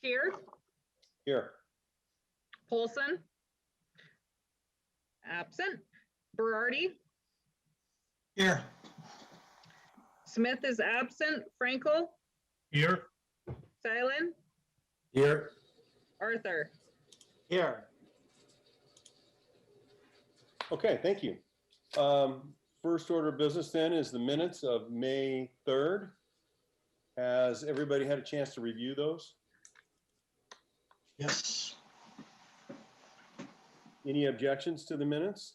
Steer, Here. Polson, absent. Berardi, Here. Smith is absent. Frankel, Here. Silent, Here. Arthur. Here. Okay, thank you. First order of business then is the minutes of May 3rd. Has everybody had a chance to review those? Yes. Any objections to the minutes?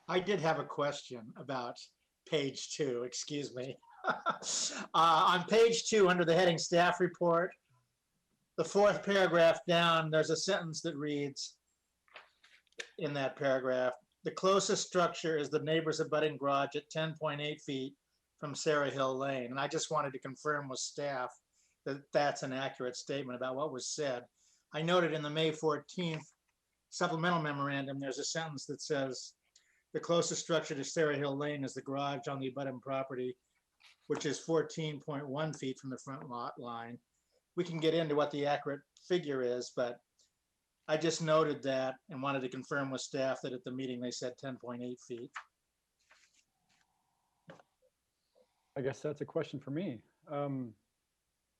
I did have a question about page 2, excuse me. On page 2, under the heading Staff Report, the 4th paragraph down, there's a sentence that reads in that paragraph, the closest structure is the neighbor's abutting garage at 10.8 feet from Sarah Hill Lane. And I just wanted to confirm with staff that that's an accurate statement about what was said. I noted in the May 14th supplemental memorandum, there's a sentence that says, the closest structure to Sarah Hill Lane is the garage on the abutting property, which is 14.1 feet from the front lot line. We can get into what the accurate figure is, but I just noted that and wanted to confirm with staff that at the meeting they said 10.8 feet. I guess that's a question for me.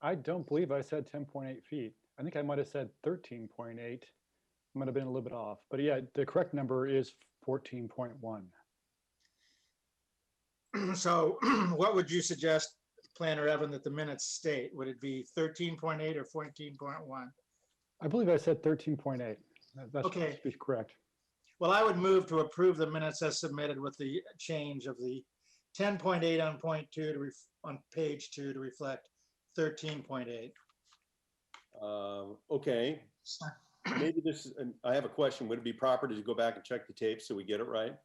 I don't believe I said 10.8 feet. I think I might have said 13.8. Might have been a little bit off, but yeah, the correct number is 14.1. So what would you suggest, Planner Evan, that the minutes state? Would it be 13.8 or 14.1? I believe I said 13.8. That's Okay. Correct. Well, I would move to approve the minutes as submitted with the change of the 10.8 on point 2 to on page 2 to reflect 13.8. Okay. Maybe this, I have a question. Would it be proper to go back and check the tape so we get it right?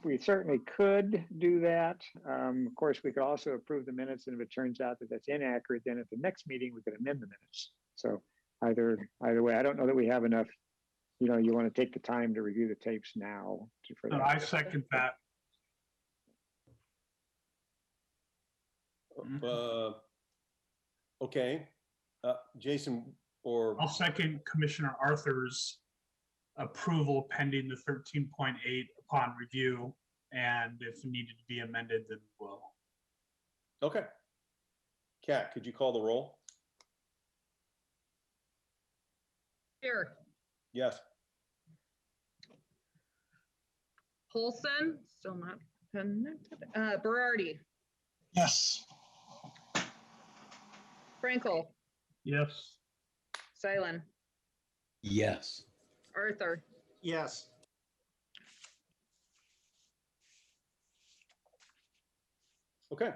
We certainly could do that. Of course, we could also approve the minutes, and if it turns out that that's inaccurate, then at the next meeting, we could amend the minutes. So either way, I don't know that we have enough, you want to take the time to review the tapes now. No, I second that. Okay. Jason, or I'll second Commissioner Arthur's approval pending the 13.8 upon review, and if needed to be amended, then we'll. Okay. Kat, could you call the roll? Here, Yes. Polson, still not connected. Berardi, Yes. Frankel, Yes. Silent, Yes. Arthur. Yes. Okay.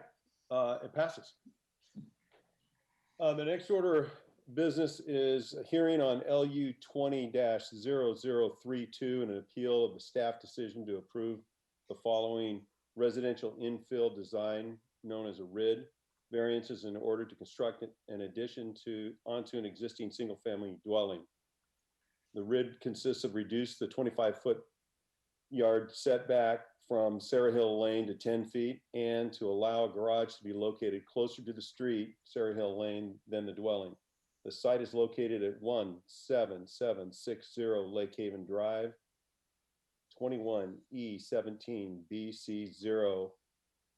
It passes. The next order of business is a hearing on LU 20-0032 and an appeal of the staff decision to approve the following residential infill design known as a RID variances in order to construct an addition onto an existing single-family dwelling. The RID consists of reduce the 25-foot yard setback from Sarah Hill Lane to 10 feet and to allow a garage to be located closer to the street, Sarah Hill Lane, than the dwelling. The site is located at 17760 Lake Haven Drive, 21 E17 BC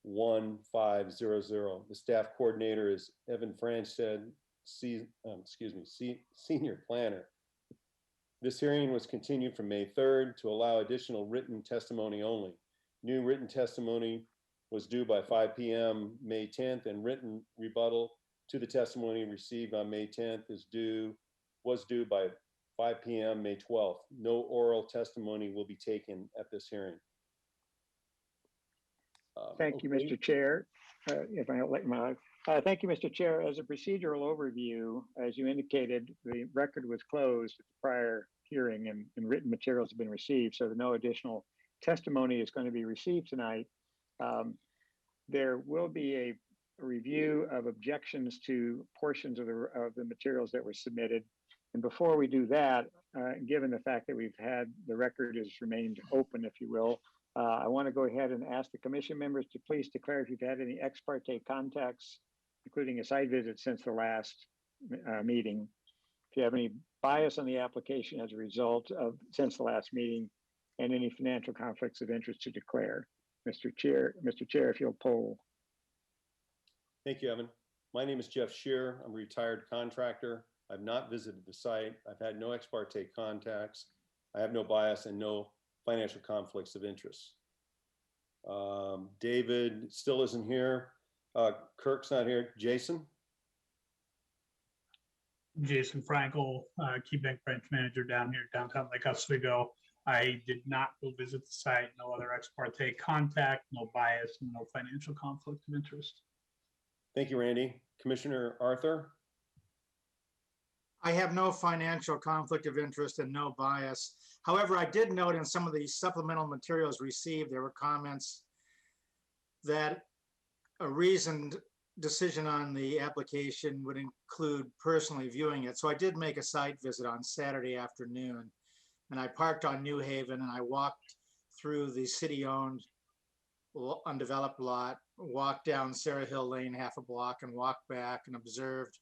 01500. The staff coordinator is Evan Franstead, senior planner. This hearing was continued from May 3rd to allow additional written testimony only. New written testimony was due by 5 p.m. May 10th, and written rebuttal to the testimony received on May 10th was due by 5 p.m. May 12th. No oral testimony will be taken at this hearing. Thank you, Mr. Chair. If I let thank you, Mr. Chair. As a procedural overview, as you indicated, the record was closed at the prior hearing and written materials have been received, so no additional testimony is going to be received tonight. There will be a review of objections to portions of the materials that were submitted. And before we do that, given the fact that we've had the record has remained open, if you will, I want to go ahead and ask the commission members to please declare if you've had any ex parte contacts including a site visit since the last meeting. If you have any bias on the application as a result of since the last meeting, and any financial conflicts of interest to declare. Mr. Chair, if you'll poll. Thank you, Evan. My name is Jeff Shear. I'm a retired contractor. I've not visited the site. I've had no ex parte contacts. I have no bias and no financial conflicts of interest. David still isn't here. Kirk's not here. Jason? Jason Frankel, Key Bank branch manager down here downtown Lake Oswego. I did not go visit the site. No other ex parte contact, no bias, and no financial conflict of interest. Thank you, Randy. Commissioner Arthur? I have no financial conflict of interest and no bias. However, I did note in some of the supplemental materials received, there were comments that a reasoned decision on the application would include personally viewing it. So I did make a site visit on Saturday afternoon, and I parked on New Haven and I walked through the city-owned undeveloped lot, walked down Sarah Hill Lane half a block and walked back and observed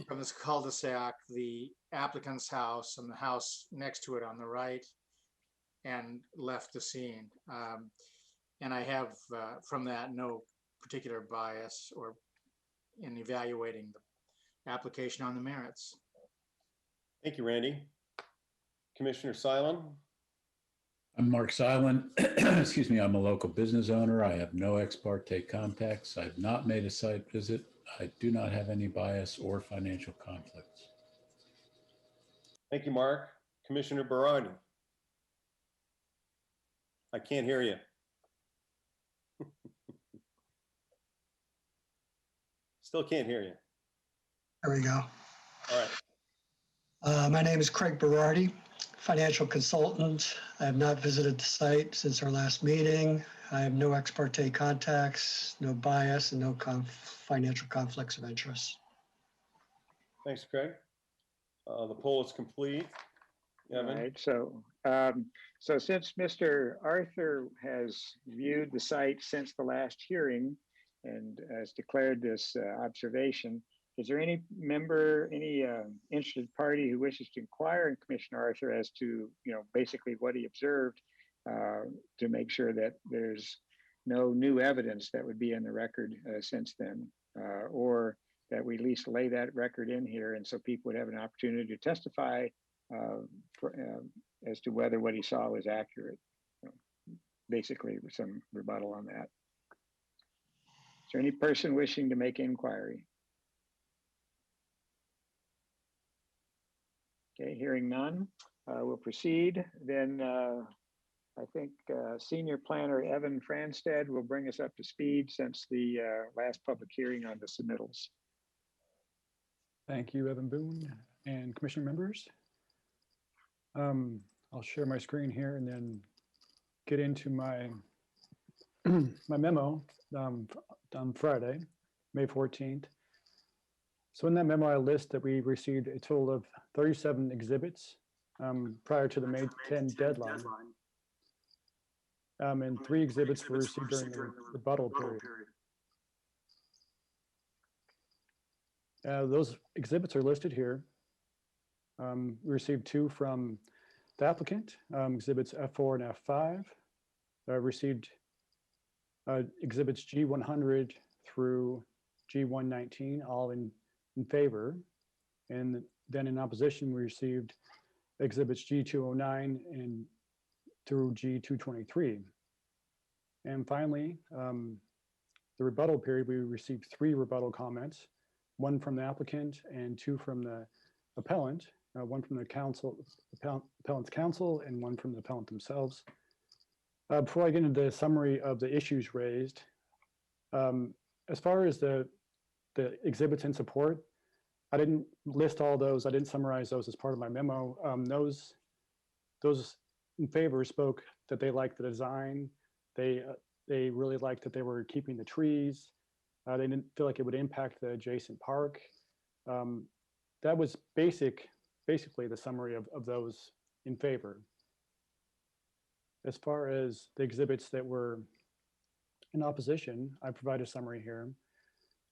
from this cul-de-sac the applicant's house and the house next to it on the right, and left the scene. And I have from that no particular bias or in evaluating the application on the merits. Thank you, Randy. Commissioner Silent? I'm Mark Silent. Excuse me, I'm a local business owner. I have no ex parte contacts. I've not made a site visit. I do not have any bias or financial conflicts. Thank you, Mark. Commissioner Berardi? I can't hear you. Still can't hear you. There we go. All right. My name is Craig Berardi, financial consultant. I have not visited the site since our last meeting. I have no ex parte contacts, no bias, and no financial conflicts of interest. Thanks, Craig. The poll is complete. Evan? All right, so since Mr. Arthur has viewed the site since the last hearing and has declared this observation, is there any member, any interested party who wishes to inquire in Commissioner Arthur as to, basically what he observed to make sure that there's no new evidence that would be in the record since then, or that we at least lay that record in here, and so people would have an opportunity to testify as to whether what he saw was accurate. Basically, some rebuttal on that. Is there any person wishing to make inquiry? Okay, hearing none, we'll proceed. Then I think Senior Planner Evan Franstad will bring us up to speed since the last public hearing on the submittals. Thank you, Evan Boone and Commissioner members. I'll share my screen here and then get into my my memo on Friday, May 14th. So in that memo, I list that we received a total of 37 exhibits prior to the May 10 deadline. And 3 exhibits were received during the rebuttal period. Those exhibits are listed here. We received 2 from the applicant, exhibits F4 and F5. Received exhibits G100 through G119, all in favor. And then in opposition, we received exhibits G209 and through G223. And finally, the rebuttal period, we received 3 rebuttal comments, 1 from the applicant and 2 from the appellant, 1 from the appellant's counsel and 1 from the appellant themselves. Before I get into the summary of the issues raised, as far as the exhibits in support, I didn't list all those. I didn't summarize those as part of my memo. Those in favor spoke that they liked the design. They really liked that they were keeping the trees. They didn't feel like it would impact the adjacent park. That was basically the summary of those in favor. As far as the exhibits that were in opposition, I provide a summary here.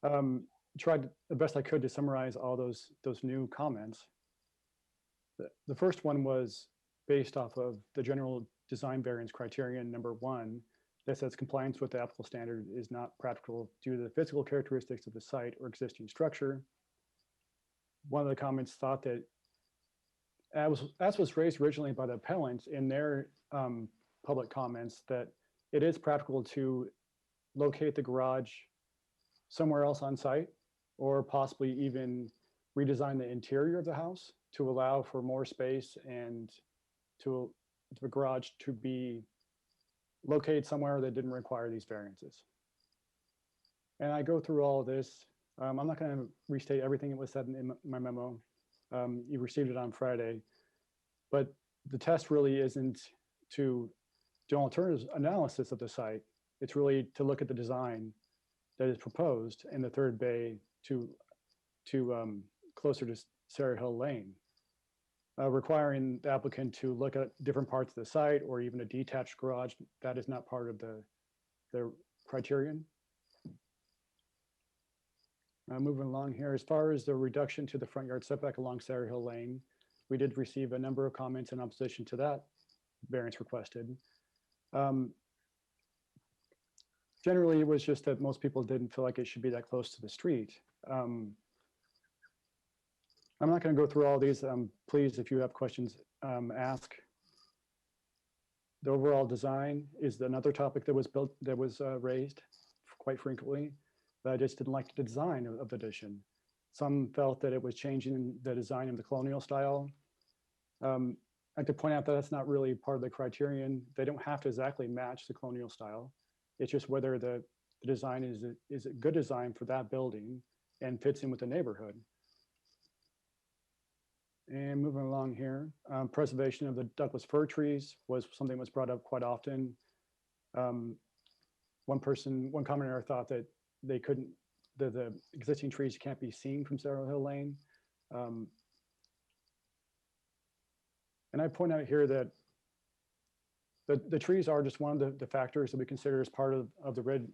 tried the best I could to summarize all those new comments. The first one was based off of the general design variance criterion number 1 that says compliance with the applicable standard is not practical due to the physical characteristics of the site or existing structure. One of the comments thought that, as was raised originally by the appellants in their public comments, that it is practical to locate the garage somewhere else on site, or possibly even redesign the interior of the house to allow for more space and to the garage to be located somewhere that didn't require these variances. And I go through all of this. I'm not going to restate everything that was said in my memo. You received it on Friday, but the test really isn't to do alternative analysis of the site. It's really to look at the design that is proposed in the third bay to closer to Sarah Hill Lane, requiring the applicant to look at different parts of the site or even a detached garage. That is not part of the criterion. Moving along here, as far as the reduction to the front yard setback along Sarah Hill Lane, we did receive a number of comments in opposition to that variance requested. Generally, it was just that most people didn't feel like it should be that close to the street. I'm not going to go through all these. Please, if you have questions, ask. The overall design is another topic that was raised quite frequently. I just didn't like the design of the addition. Some felt that it was changing the design of the colonial style. I have to point out that that's not really part of the criterion. They don't have to exactly match the colonial style. It's just whether the design is a good design for that building and fits in with the neighborhood. And moving along here, preservation of the Douglas fir trees was something that was brought up quite often. One commenter thought that they couldn't, the existing trees can't be seen from Sarah Hill Lane. And I point out here that the trees are just one of the factors that we consider as part of the red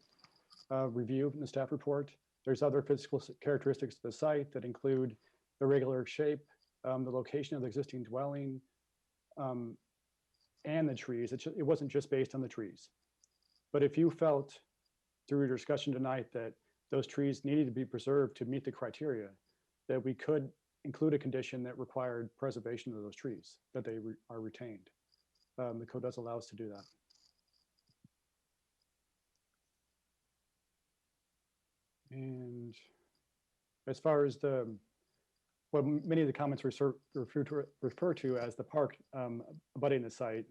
review in the staff report. There's other physical characteristics of the site that include the regular shape, the location of the existing dwelling, and the trees. It wasn't just based on the trees. But if you felt through your discussion tonight that those trees needed to be preserved to meet the criteria, that we could include a condition that required preservation of those trees, that they are retained. The code does allow us to do that. And as far as what many of the comments refer to as the park abutting the site,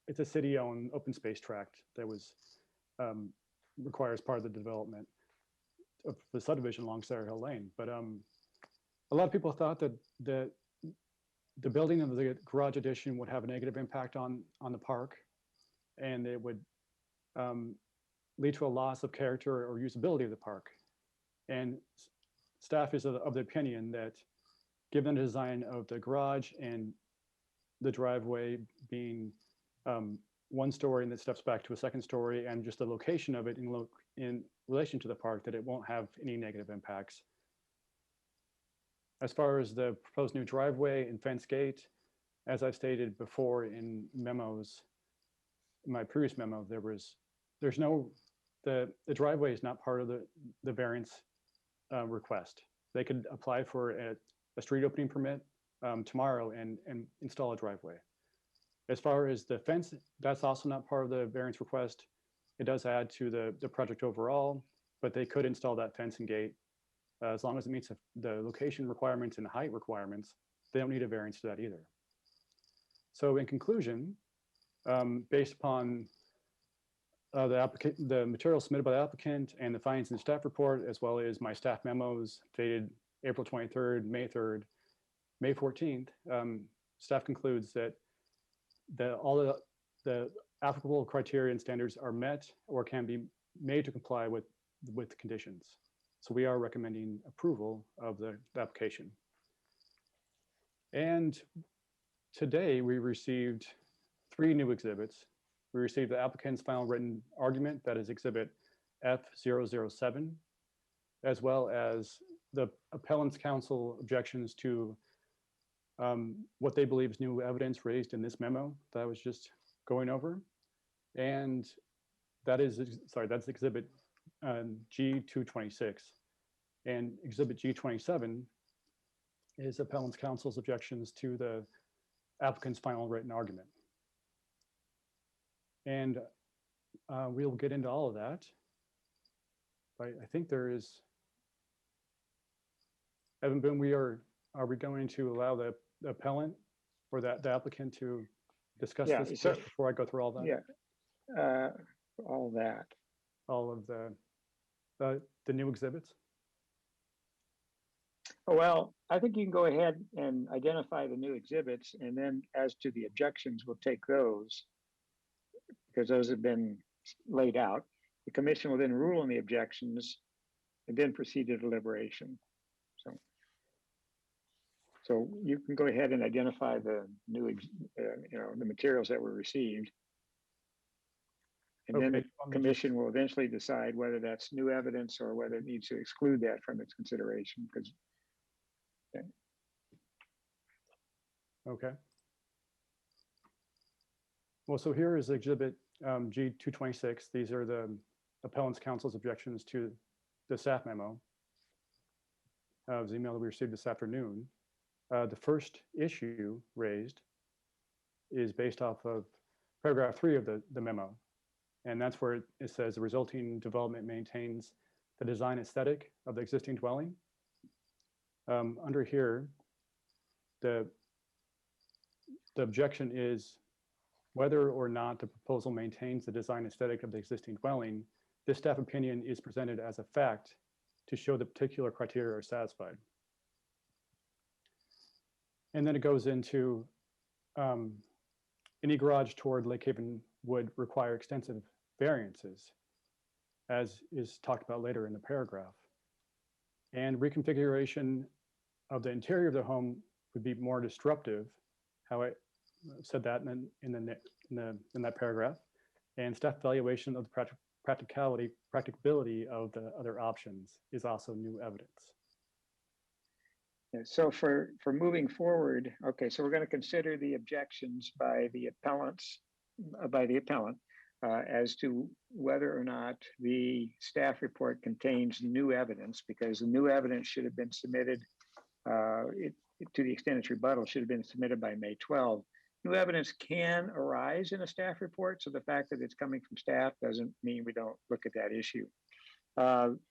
it's a city-owned open space tract that was requires part of the development of the subdivision along Sarah Hill Lane. But a lot of people thought that the building of the garage addition would have a negative impact on the park, and it would lead to a loss of character or usability of the park. And staff is of the opinion that given the design of the garage and the driveway being one story and that steps back to a second story, and just the location of it in relation to the park, that it won't have any negative impacts. As far as the proposed new driveway and fence gate, as I've stated before in memos, in my previous memo, the driveway is not part of the variance request. They could apply for a street opening permit tomorrow and install a driveway. As far as the fence, that's also not part of the variance request. It does add to the project overall, but they could install that fence and gate as long as it meets the location requirements and height requirements. They don't need a variance to that either. So in conclusion, based upon the material submitted by the applicant and the findings in the staff report, as well as my staff memos dated April 23rd, May 3rd, May 14th, staff concludes that all the applicable criteria and standards are met or can be made to comply with the conditions. So we are recommending approval of the application. And today we received 3 new exhibits. We received the applicant's final written argument, that is exhibit F007. as well as the appellant's counsel objections to what they believe is new evidence raised in this memo that I was just going over. And that is, sorry, that's exhibit G226. And exhibit G27 is appellant's counsel's objections to the applicant's final written argument. And we'll get into all of that. But I think there is, Evan Boone, are we going to allow the appellant or the applicant to discuss Yeah, this so- first before I go through all that? Yeah, all that. All of the new exhibits? Well, I think you can go ahead and identify the new exhibits, and then as to the objections, we'll take those because those have been laid out. The commission will then rule on the objections and then proceed to deliberation. So you can go ahead and identify the new, the materials that were received. And then Okay, the commission will eventually decide whether that's new evidence or whether it needs to exclude that from its consideration. Because Okay. Well, so here is exhibit G226. These are the appellant's counsel's objections to the staff memo. It was the email that we received this afternoon. The first issue raised is based off of paragraph 3 of the memo. And that's where it says the resulting development maintains the design aesthetic of the existing dwelling. Under here, the objection is whether or not the proposal maintains the design aesthetic of the existing dwelling. This staff opinion is presented as a fact to show the particular criteria are satisfied. And then it goes into any garage toward Lake Haven would require extensive variances, as is talked about later in the paragraph. And reconfiguration of the interior of the home would be more disruptive, how I said that in that paragraph. And staff evaluation of the practicability of the other options is also new evidence. so for moving forward, okay, so we're going to consider the objections by the appellant as to whether or not the staff report contains new evidence, because the new evidence should have been submitted to the extent it's rebuttal should have been submitted by May 12. New evidence can arise in a staff report, so the fact that it's coming from staff doesn't mean we don't look at that issue.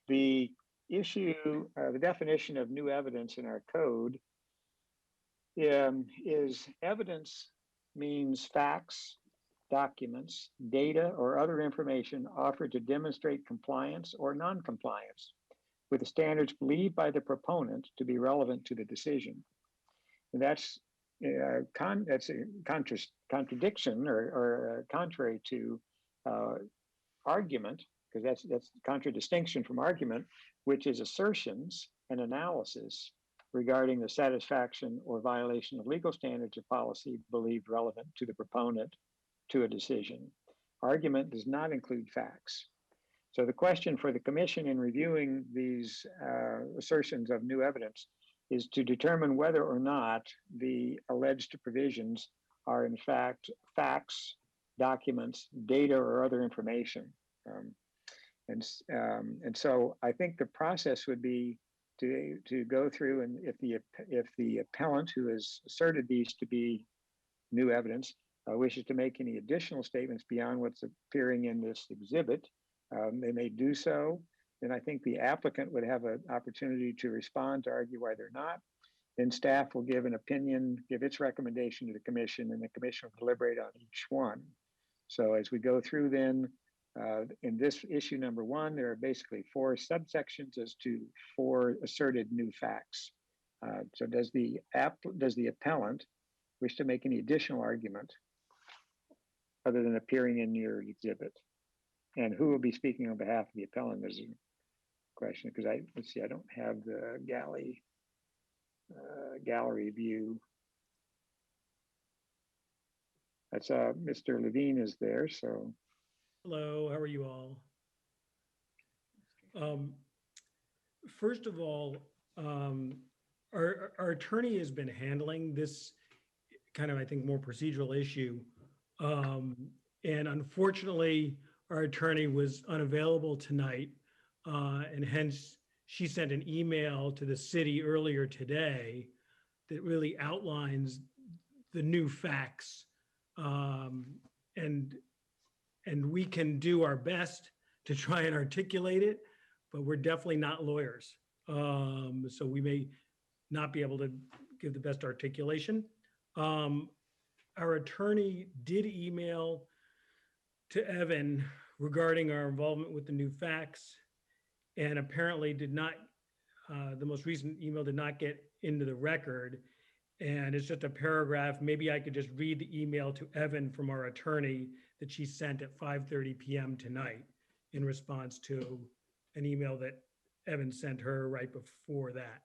The issue, the definition of new evidence in our code is evidence means facts, documents, data, or other information offered to demonstrate compliance or non-compliance with the standards believed by the proponent to be relevant to the decision. And that's a contradiction or contrary to argument, because that's contradistinction from argument, which is assertions and analysis regarding the satisfaction or violation of legal standards or policy believed relevant to the proponent to a decision. Argument does not include facts. So the question for the commission in reviewing these assertions of new evidence is to determine whether or not the alleged provisions are in fact facts, documents, data, or other information. And so I think the process would be to go through, and if the appellant who has asserted these to be new evidence wishes to make any additional statements beyond what's appearing in this exhibit, they may do so. Then I think the applicant would have an opportunity to respond to argue why they're not. Then staff will give an opinion, give its recommendation to the commission, and the commission will deliberate on each one. So as we go through then, in this issue number 1, there are basically 4 subsections as to 4 asserted new facts. So does the appellant wish to make any additional argument other than appearing in your exhibit? And who will be speaking on behalf of the appellant is a question, because let's see, I don't have the gallery view. That's Mr. Levine is there, so. Hello, how are you all? first of all, our attorney has been handling this kind of, I think, more procedural issue. And unfortunately, our attorney was unavailable tonight. And hence, she sent an email to the city earlier today that really outlines the new facts. And we can do our best to try and articulate it, but we're definitely not lawyers. So we may not be able to give the best articulation. Our attorney did email to Evan regarding our involvement with the new facts, and apparently did not, the most recent email did not get into the record. And it's just a paragraph. Maybe I could just read the email to Evan from our attorney that she sent at 5:30 p.m. tonight in response to an email that Evan sent her right before that.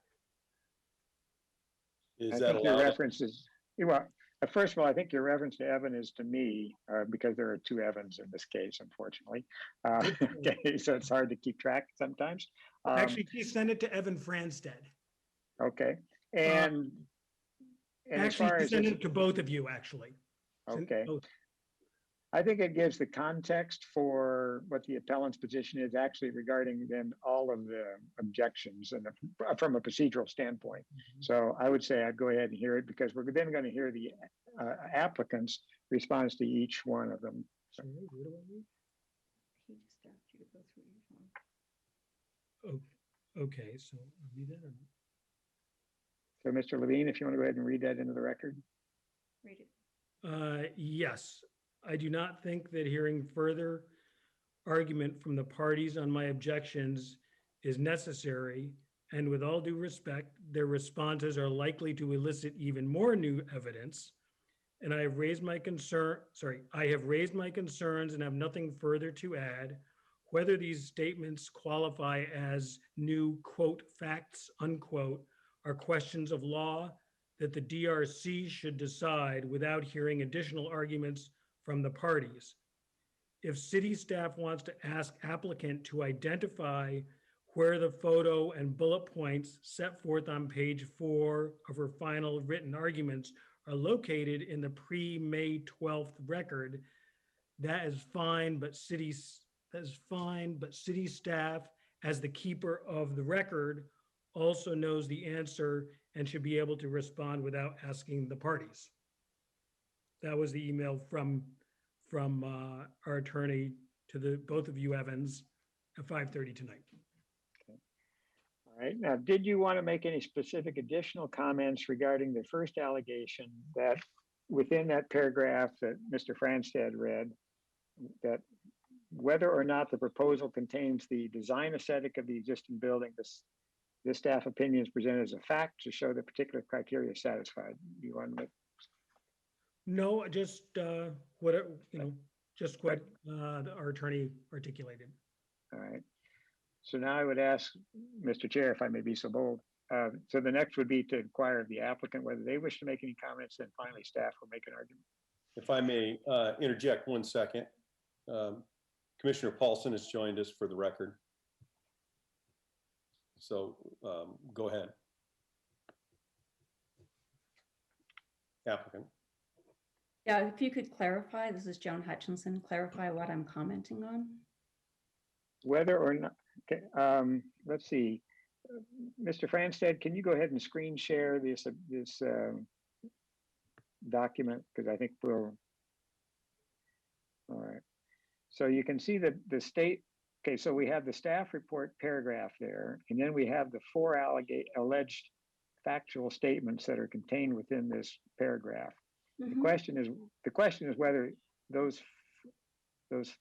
Is I that think your allowed? reference is, well, first of all, I think your reference to Evan is to me, because there are two Evans in this case, unfortunately. Okay, so it's hard to keep track sometimes. Actually, she sent it to Evan Franstead. Okay, and as Actually, far she as sent it's, it to both of you, actually. Sent okay, both. I think it gives the context for what the appellant's position is actually regarding then all of the objections and from a procedural standpoint. So I would say I'd go ahead and hear it because we're then going to hear the applicant's response to each one of them. So, Sorry, what do I need? He just asked you to go through each one. Oh, okay, so I'll read that. so Mr. Levine, if you want to go ahead and read that into the record. Read it. Yes, I do not think that hearing further argument from the parties on my objections is necessary. And with all due respect, their responses are likely to elicit even more new evidence. And I have raised my I have raised my concerns and have nothing further to add. Whether these statements qualify as new, quote, facts, unquote, are questions of law that the DRC should decide without hearing additional arguments from the parties. If city staff wants to ask applicant to identify where the photo and bullet points set forth on page 4 of her final written arguments are located in the pre-May 12th record, that is fine, but city staff, as the keeper of the record, also knows the answer and should be able to respond without asking the parties. That was the email from our attorney to the both of you, Evans, at 5:30 tonight. All right. Now, did you want to make any specific additional comments regarding the first allegation that within that paragraph that Mr. Franstead read, that whether or not the proposal contains the design aesthetic of the existing building, this staff opinion is presented as a fact to show the particular criteria is satisfied? Do you want to make? No, just just what our attorney articulated. All right. So now I would ask, Mr. Chair, if I may be so bold. So the next would be to inquire of the applicant whether they wish to make any comments, then finally staff will make an argument. If I may interject 1 second. Commissioner Paulson has joined us for the record. So go ahead. Applicant. Yeah, if you could clarify, this is Joan Hutchinson, clarify what I'm commenting on. Whether or not, okay, let's see. Mr. Franstead, can you go ahead and screen share this document? Because I think we'll, all right. So you can see that the state, okay, so we have the staff report paragraph there, and then we have the 4 alleged factual statements that are contained within this paragraph. The question is whether those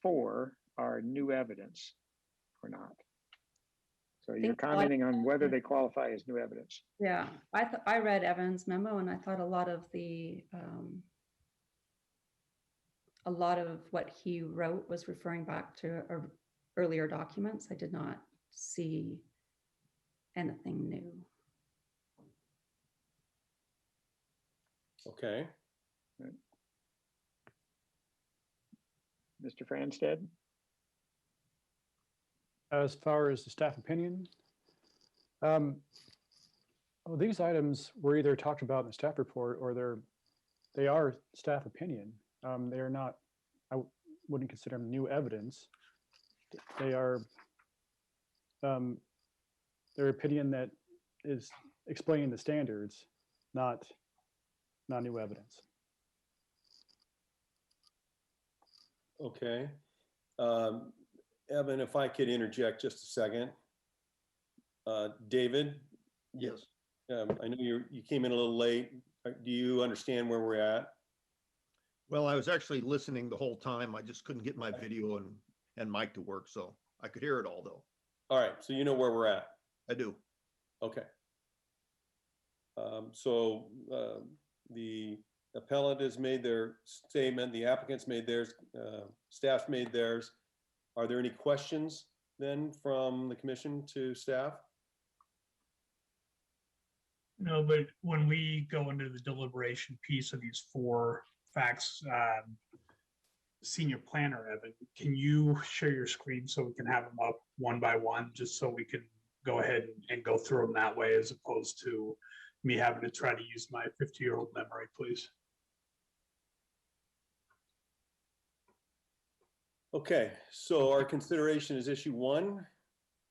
4 are new evidence or not. So you're commenting on whether they qualify as new evidence. Yeah, I read Evan's memo and I thought a lot of what he wrote was referring back to earlier documents. I did not see anything new. Okay. Mr. Franstead? As far as the staff opinion, Well, these items were either talked about in the staff report or they are staff opinion. They are not, wouldn't consider them new evidence. They are their opinion that is explaining the standards, not new evidence. Okay. Evan, if I could interject just a second. David? Yes. I know you came in a little late. Do you understand where we're at? Well, I was actually listening the whole time. I just couldn't get my video and mic to work, so I could hear it all though. All right, so you know where we're at. I do. Okay. The appellant has made their statement, the applicant's made theirs, staff's made theirs. Are there any questions then from the commission to staff? No, but when we go into the deliberation piece of these 4 facts, senior planner, Evan, can you share your screen so we can have them up one by one, just so we can go ahead and go through them that way, as opposed to me having to try to use my 50-year-old memory, please? Okay, so our consideration is issue 1.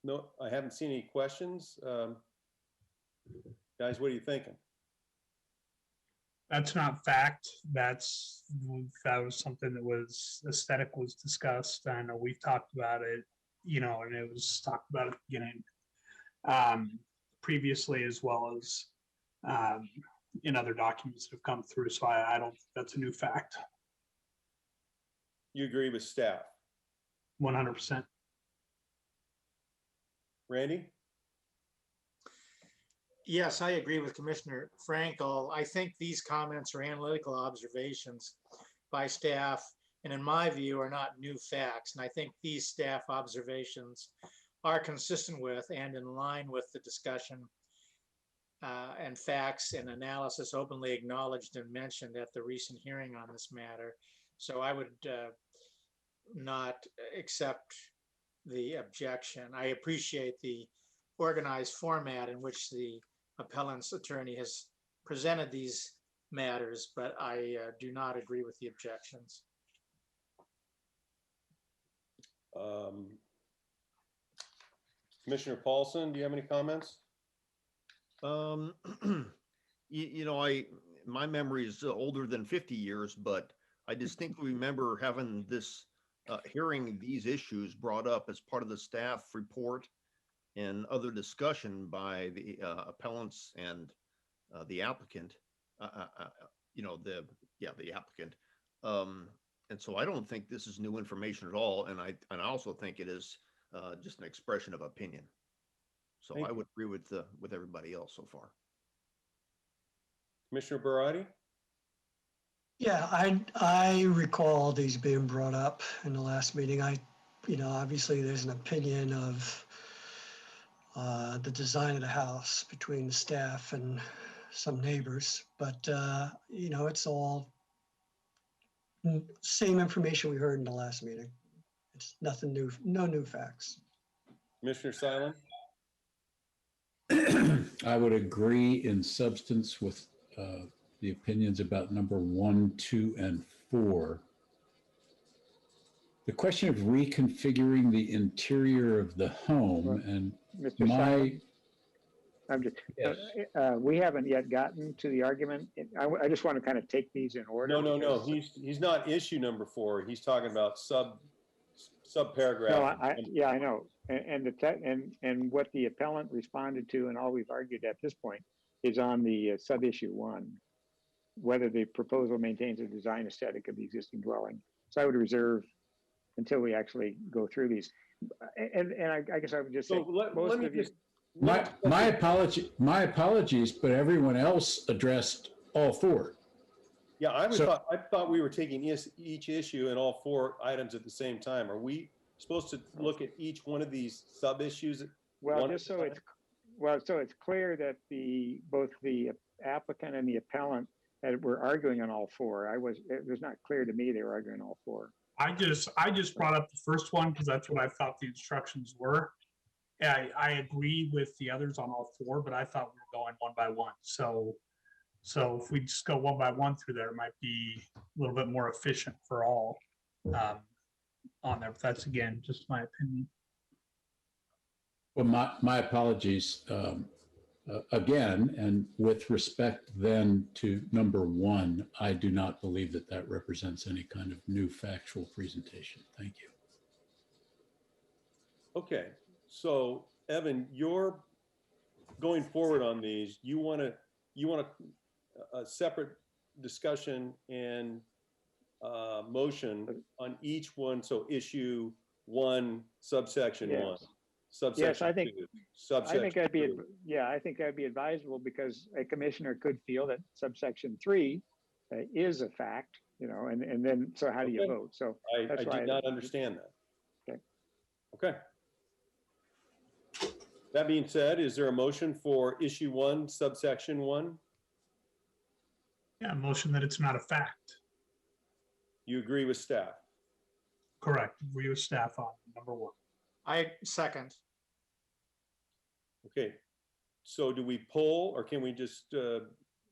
No, I haven't seen any questions. Guys, what are you thinking? That's not fact. That was something that was aesthetic was discussed. I know we've talked about it, and it was talked about at the beginning, previously, as well as in other documents that have come through. So I don't think that's a new fact. You agree with staff? 100%. Randy? Yes, I agree with Commissioner Frankel. I think these comments are analytical observations by staff, and in my view, are not new facts. And I think these staff observations are consistent with and in line with the discussion and facts and analysis openly acknowledged and mentioned at the recent hearing on this matter. So I would not accept the objection. I appreciate the organized format in which the appellant's attorney has presented these matters, but I do not agree with the objections. Commissioner Paulson, do you have any comments? My memory is older than 50 years, but I distinctly remember having this hearing these issues brought up as part of the staff report and other discussion by the appellants and the applicant, the applicant. And so I don't think this is new information at all. And I also think it is just an expression of opinion. So I would agree with everybody else so far. Commissioner Barati? Yeah, I recall these being brought up in the last meeting. Obviously there's an opinion of the design of the house between the staff and some neighbors, but it's all same information we heard in the last meeting. It's nothing new, no new facts. Commissioner Silent? I would agree in substance with the opinions about number 1, 2, and 4. The question of reconfiguring the interior of the home and Mr. Simon, I'm just, we haven't yet gotten to the argument. I just want to kind of take these in order. No. He's not issue number 4. He's talking about sub paragraph. No, I know. And what the appellant responded to and all we've argued at this point is on the sub issue 1, whether the proposal maintains a design aesthetic of the existing dwelling. So I would reserve until we actually go through these. And I guess I would just say, my apologies, but everyone else addressed all 4. Yeah, I thought we were taking each issue and all 4 items at the same time. Are we supposed to look at each one of these sub issues? Well, just so it's clear that both the applicant and the appellant were arguing on all 4. It was not clear to me they were arguing all 4. I just brought up the first one because that's what I thought the instructions were. I agree with the others on all four, but I thought we were going one by one. So if we just go one by one through there, it might be a little bit more efficient for all on there. But that's, again, just my opinion. Well, my apologies again, and with respect then to number one, I do not believe that that represents any kind of new factual presentation. Thank you. Okay, so Evan, you're going forward on these. You want a separate discussion and motion on each one. So issue 1, subsection 1, Yes. subsection I think- 2, I subsection think that'd be, 3. I think that'd be advisable because a commissioner could feel that subsection 3 is a fact, and then, so how do you Okay. vote? So I that's why did not understand that. Okay. Okay. That being said, is there a motion for issue 1, subsection 1? Yeah, motion that it's not a fact. You agree with staff? Correct. Agree with staff on number 1. I second. Okay, so do we poll or can we just,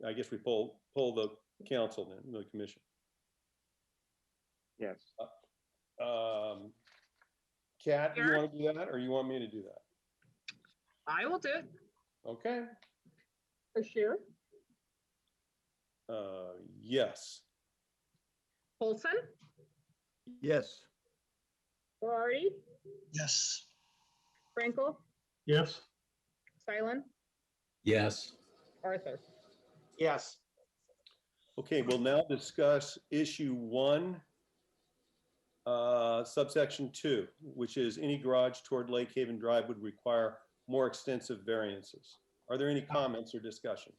I guess we poll the council then, the commission? yes. Kat, do you Sure. want to do that or you want me to do that? I will do it. Okay, For sure. yes. Olson, Yes. Girardi, Yes. Frankel, Yes. Silent, Yes. Arthur. Yes. Okay, we'll now discuss issue 1, subsection 2, which is any garage toward Lake Haven Drive would require more extensive variances. Are there any comments or discussion?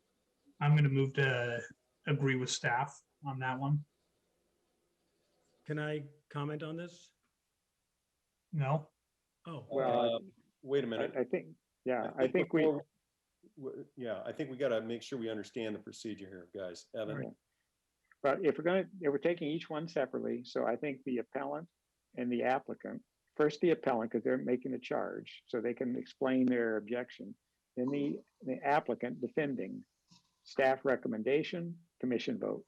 I'm going to move to agree with staff on that one. Can I comment on this? No? Oh, Well, Wait a minute. I think, I think we, I think we got to make sure we understand the procedure here, guys. Evan? Right. but if we're taking each one separately, so I think the appellant and the applicant, first the appellant, because they're making a charge, so they can explain their objection. Then the applicant defending, staff recommendation, commission vote,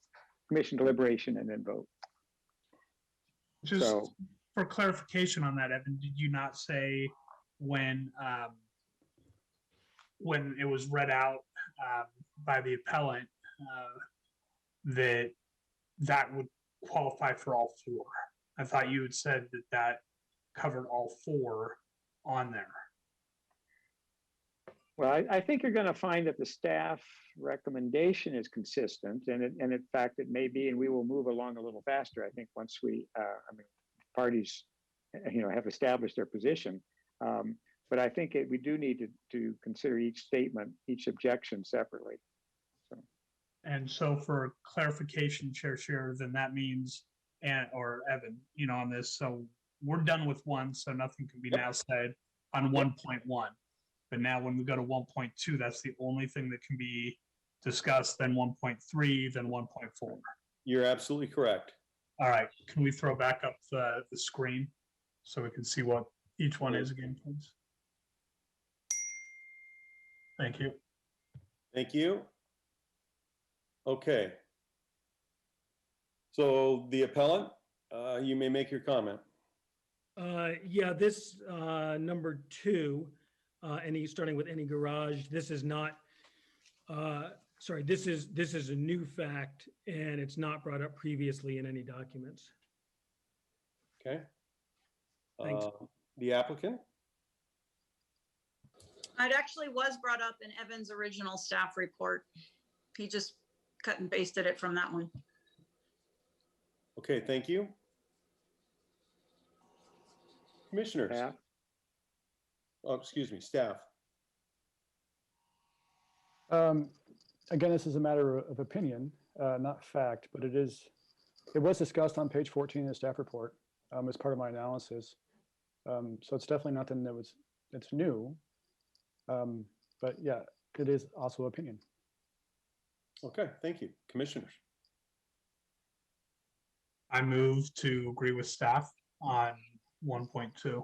commission deliberation, and then vote. Just So, for clarification on that, Evan, did you not say when it was read out by the appellant that would qualify for all 4? I thought you had said that covered all 4 on there. well, I think you're going to find that the staff recommendation is consistent, and in fact, it may be, and we will move along a little faster, I think, once we, parties, have established their position. But I think we do need to consider each statement, each objection separately. And so for clarification, Chair Scherer, then that means, or Evan, on this, so we're done with 1, so nothing can be now said on 1.1. But now when we go to 1.2, that's the only thing that can be discussed, then 1.3, then 1.4. You're absolutely correct. All right, can we throw back up the screen so we can see what each one is again, please? Thank you. Thank you. Okay. So the appellant, you may make your comment. Yeah, this number 2, starting with any garage, this is not, sorry, this is a new fact and it's not brought up previously in any documents. Okay. Thanks. The applicant? It actually was brought up in Evan's original staff report. He just cut and pasted it from that one. Okay, thank you. Commissioners? Staff? Oh, excuse me, staff. Again, this is a matter of opinion, not fact, but it was discussed on page 14 of the staff report as part of my analysis. So it's definitely nothing it's new. But yeah, it is also opinion. Okay, thank you. Commissioners? I move to agree with staff on 1.2.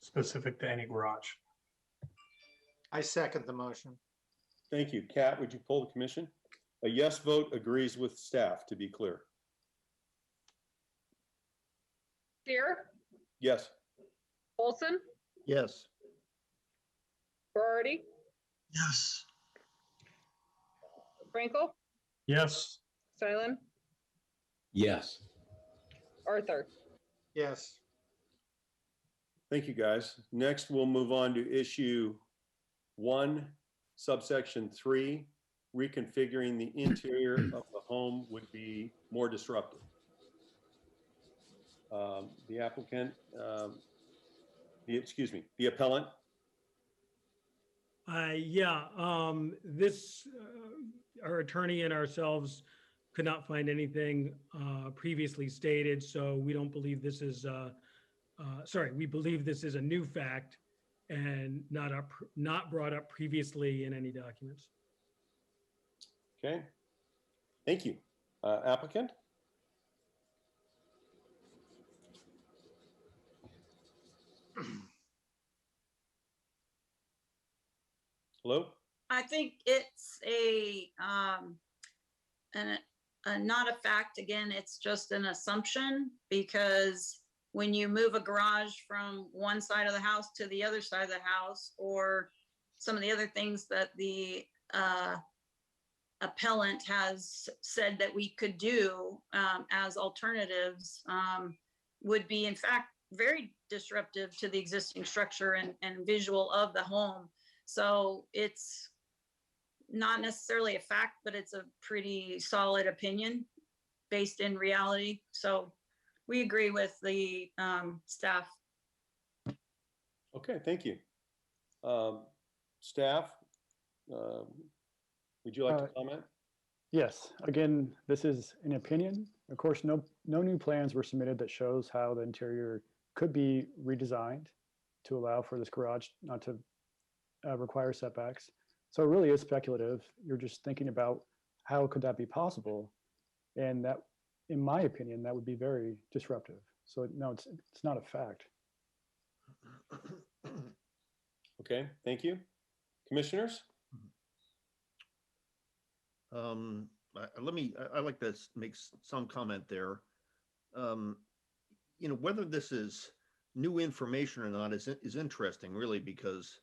specific to any garage. I second the motion. Thank you. Kat, would you poll the commission? A yes vote agrees with staff, to be clear. Steer, Yes. Olson, Yes. Girardi, Yes. Frankel, Yes. Stylen, Yes. Arthur. Yes. Thank you, guys. Next, we'll move on to issue 1, subsection 3, reconfiguring the interior of the home would be more disruptive. The applicant, the appellant. Our attorney and ourselves could not find anything previously stated, so we don't believe this is, we believe this is a new fact and not brought up previously in any documents. Okay. Thank you. Applicant? Hello? I think it's not a fact. Again, it's just an assumption, because when you move a garage from one side of the house to the other side of the house, or some of the other things that the appellant has said that we could do as alternatives, would be in fact very disruptive to the existing structure and visual of the home. So it's not necessarily a fact, but it's a pretty solid opinion based in reality. So we agree with the staff. Okay, thank you. Staff, would you like to comment? Yes, again, this is an opinion. Of course, no new plans were submitted that shows how the interior could be redesigned to allow for this garage not to require setbacks. So it really is speculative. You're just thinking about how could that be possible? And that, in my opinion, that would be very disruptive. So no, it's not a fact. Okay, thank you. Commissioners? I'd like to make some comment there. Whether this is new information or not is interesting, really, because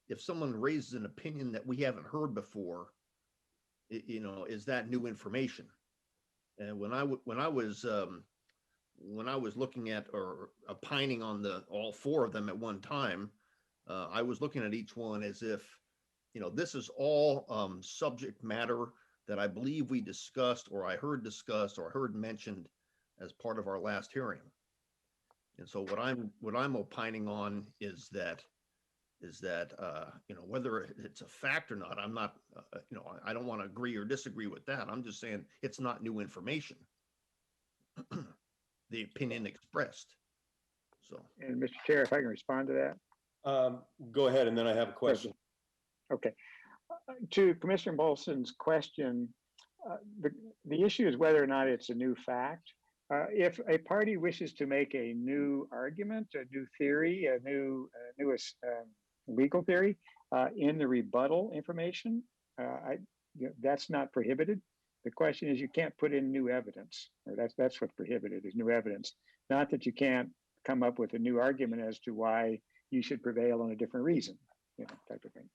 if someone raises an opinion that we haven't heard before, is that new information? And when I was looking at or opining on all 4 of them at one time, I was looking at each one as if, this is all subject matter that I believe we discussed, or I heard discussed, or I heard mentioned as part of our last hearing. And so what I'm opining on is that whether it's a fact or not, I'm not, I don't want to agree or disagree with that. I'm just saying it's not new information. The opinion expressed. So. And Mr. Chair, if I can respond to that. Go ahead, and then I have a question. Okay. To Commissioner Bolson's question, the issue is whether or not it's a new fact. If a party wishes to make a new argument, a new theory, a newest legal theory in the rebuttal information, that's not prohibited. The question is, you can't put in new evidence. That's what's prohibited, is new evidence. Not that you can't come up with a new argument as to why you should prevail on a different reason, type of thing.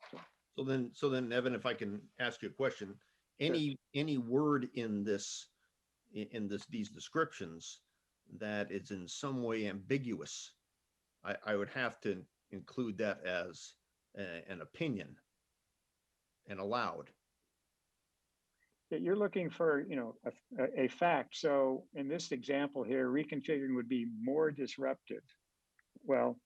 So then, Evan, if I can ask you a question, any word in these descriptions that is in some way ambiguous, I would have to include that as an opinion and allowed. You're looking for, a fact. So in this example here, reconfiguring would be more disruptive. Well,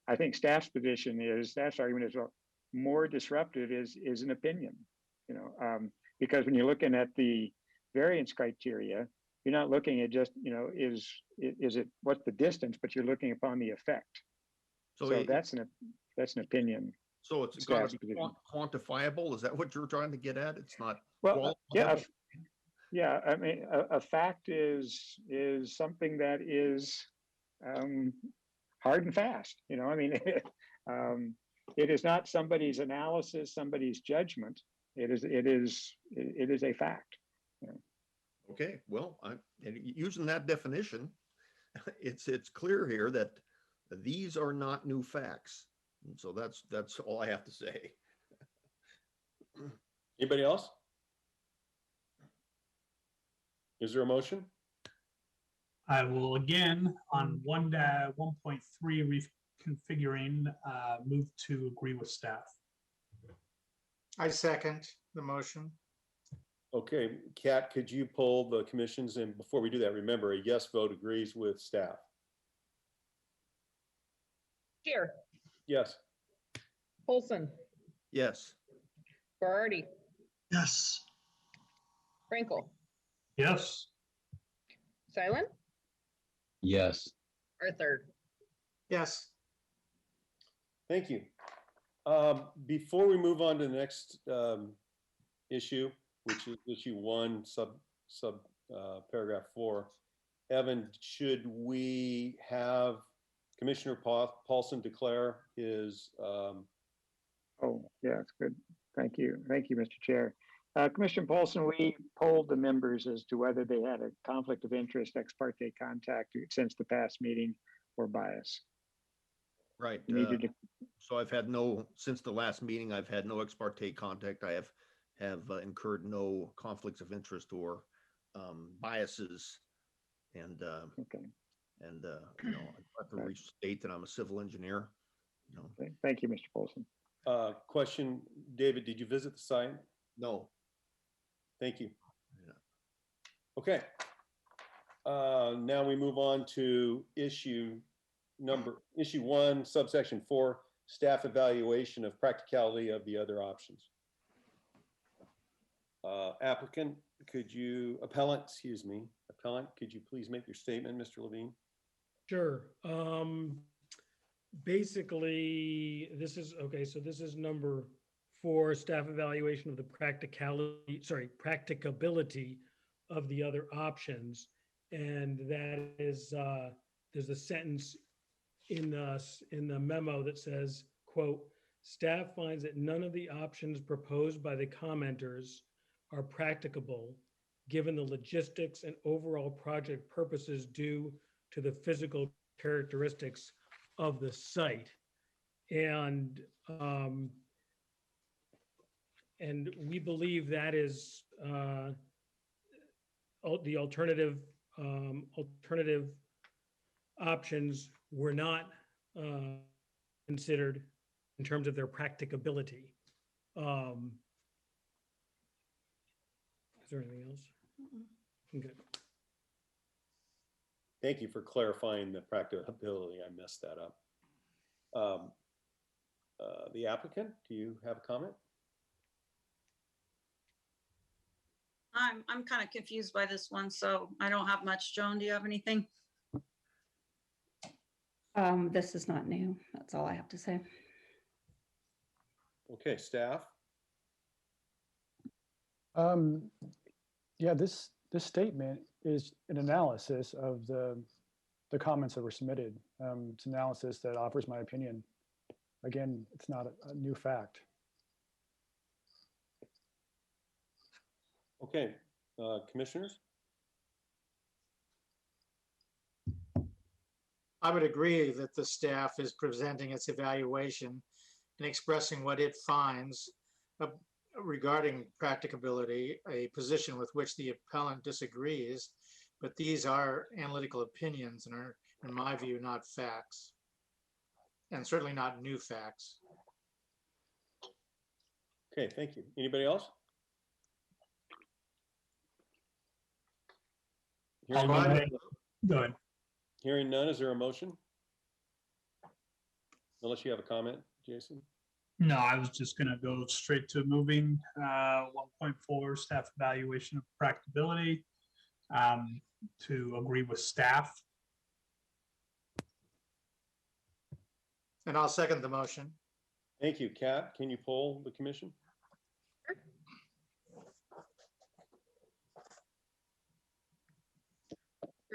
I think staff's argument is, well, more disruptive is an opinion, because when you're looking at the variance criteria, you're not looking at just, what's the distance, but you're looking upon the effect. So that's an opinion. So it's got to be quantifiable. Is that what you're trying to get at? It's not. Well, yeah. I mean, a fact is something that is hard and fast. I mean, it is not somebody's analysis, somebody's judgment. It is a fact. Okay, well, using that definition, it's clear here that these are not new facts. And so that's all I have to say. Anybody else? Is there a motion? I will again on 1.3 reconfiguring, move to agree with staff. I second the motion. Okay, Kat, could you poll the commissions? And before we do that, remember, a yes vote agrees with staff. Shear, Yes. Olson, Yes. Girardi, Yes. Frankel, Yes. Silent, Yes. Arthur. Yes. Thank you. Before we move on to the next issue, which is issue 1, paragraph 4, Evan, should we have Commissioner Paulson declare his? Oh, yes, good. Thank you, Mr. Chair. Commissioner Paulson, we polled the members as to whether they had a conflict of interest, ex parte contact since the past meeting, or bias. Right. Needed to So since the last meeting, I've had no ex parte contact. I have incurred no conflicts of interest or biases. And, Okay. and I have to restate that I'm a civil engineer. Okay. Thank you, Mr. Paulson. Question, David, did you visit the site? No. Thank you. Yeah. Okay. Now we move on to issue 1, subsection 4, staff evaluation of practicality of the other options. Appellant, could you please make your statement, Mr. Levine? Sure. Basically, this is number 4, staff evaluation of the practicability of the other options. And that is, there's a sentence in the memo that says, quote, staff finds that none of the options proposed by the commenters are practicable given the logistics and overall project purposes due to the physical characteristics of the site. And we believe that is the alternative options were not considered in terms of their practicability. Is there anything else? Okay. Thank you for clarifying the practicability. I messed that up. The applicant, do you have a comment? I'm kind of confused by this one, so I don't have much. Joan, do you have anything? This is not new. That's all I have to say. Okay, staff. Yeah, this statement is an analysis of the comments that were submitted. It's analysis that offers my opinion. Again, it's not a new fact. Okay, commissioners? I would agree that the staff is presenting its evaluation and expressing what it finds regarding practicability, a position with which the appellant disagrees, but these are analytical opinions and are, in my view, not facts, and certainly not new facts. Okay, thank you. Anybody else? Hearing none, Go ahead. hearing none, is there a motion? Unless you have a comment, Jason? No, I was just gonna go straight to moving 1.4 staff evaluation of practicability to agree with staff. And I'll second the motion. Thank you. Kat, can you poll the commission?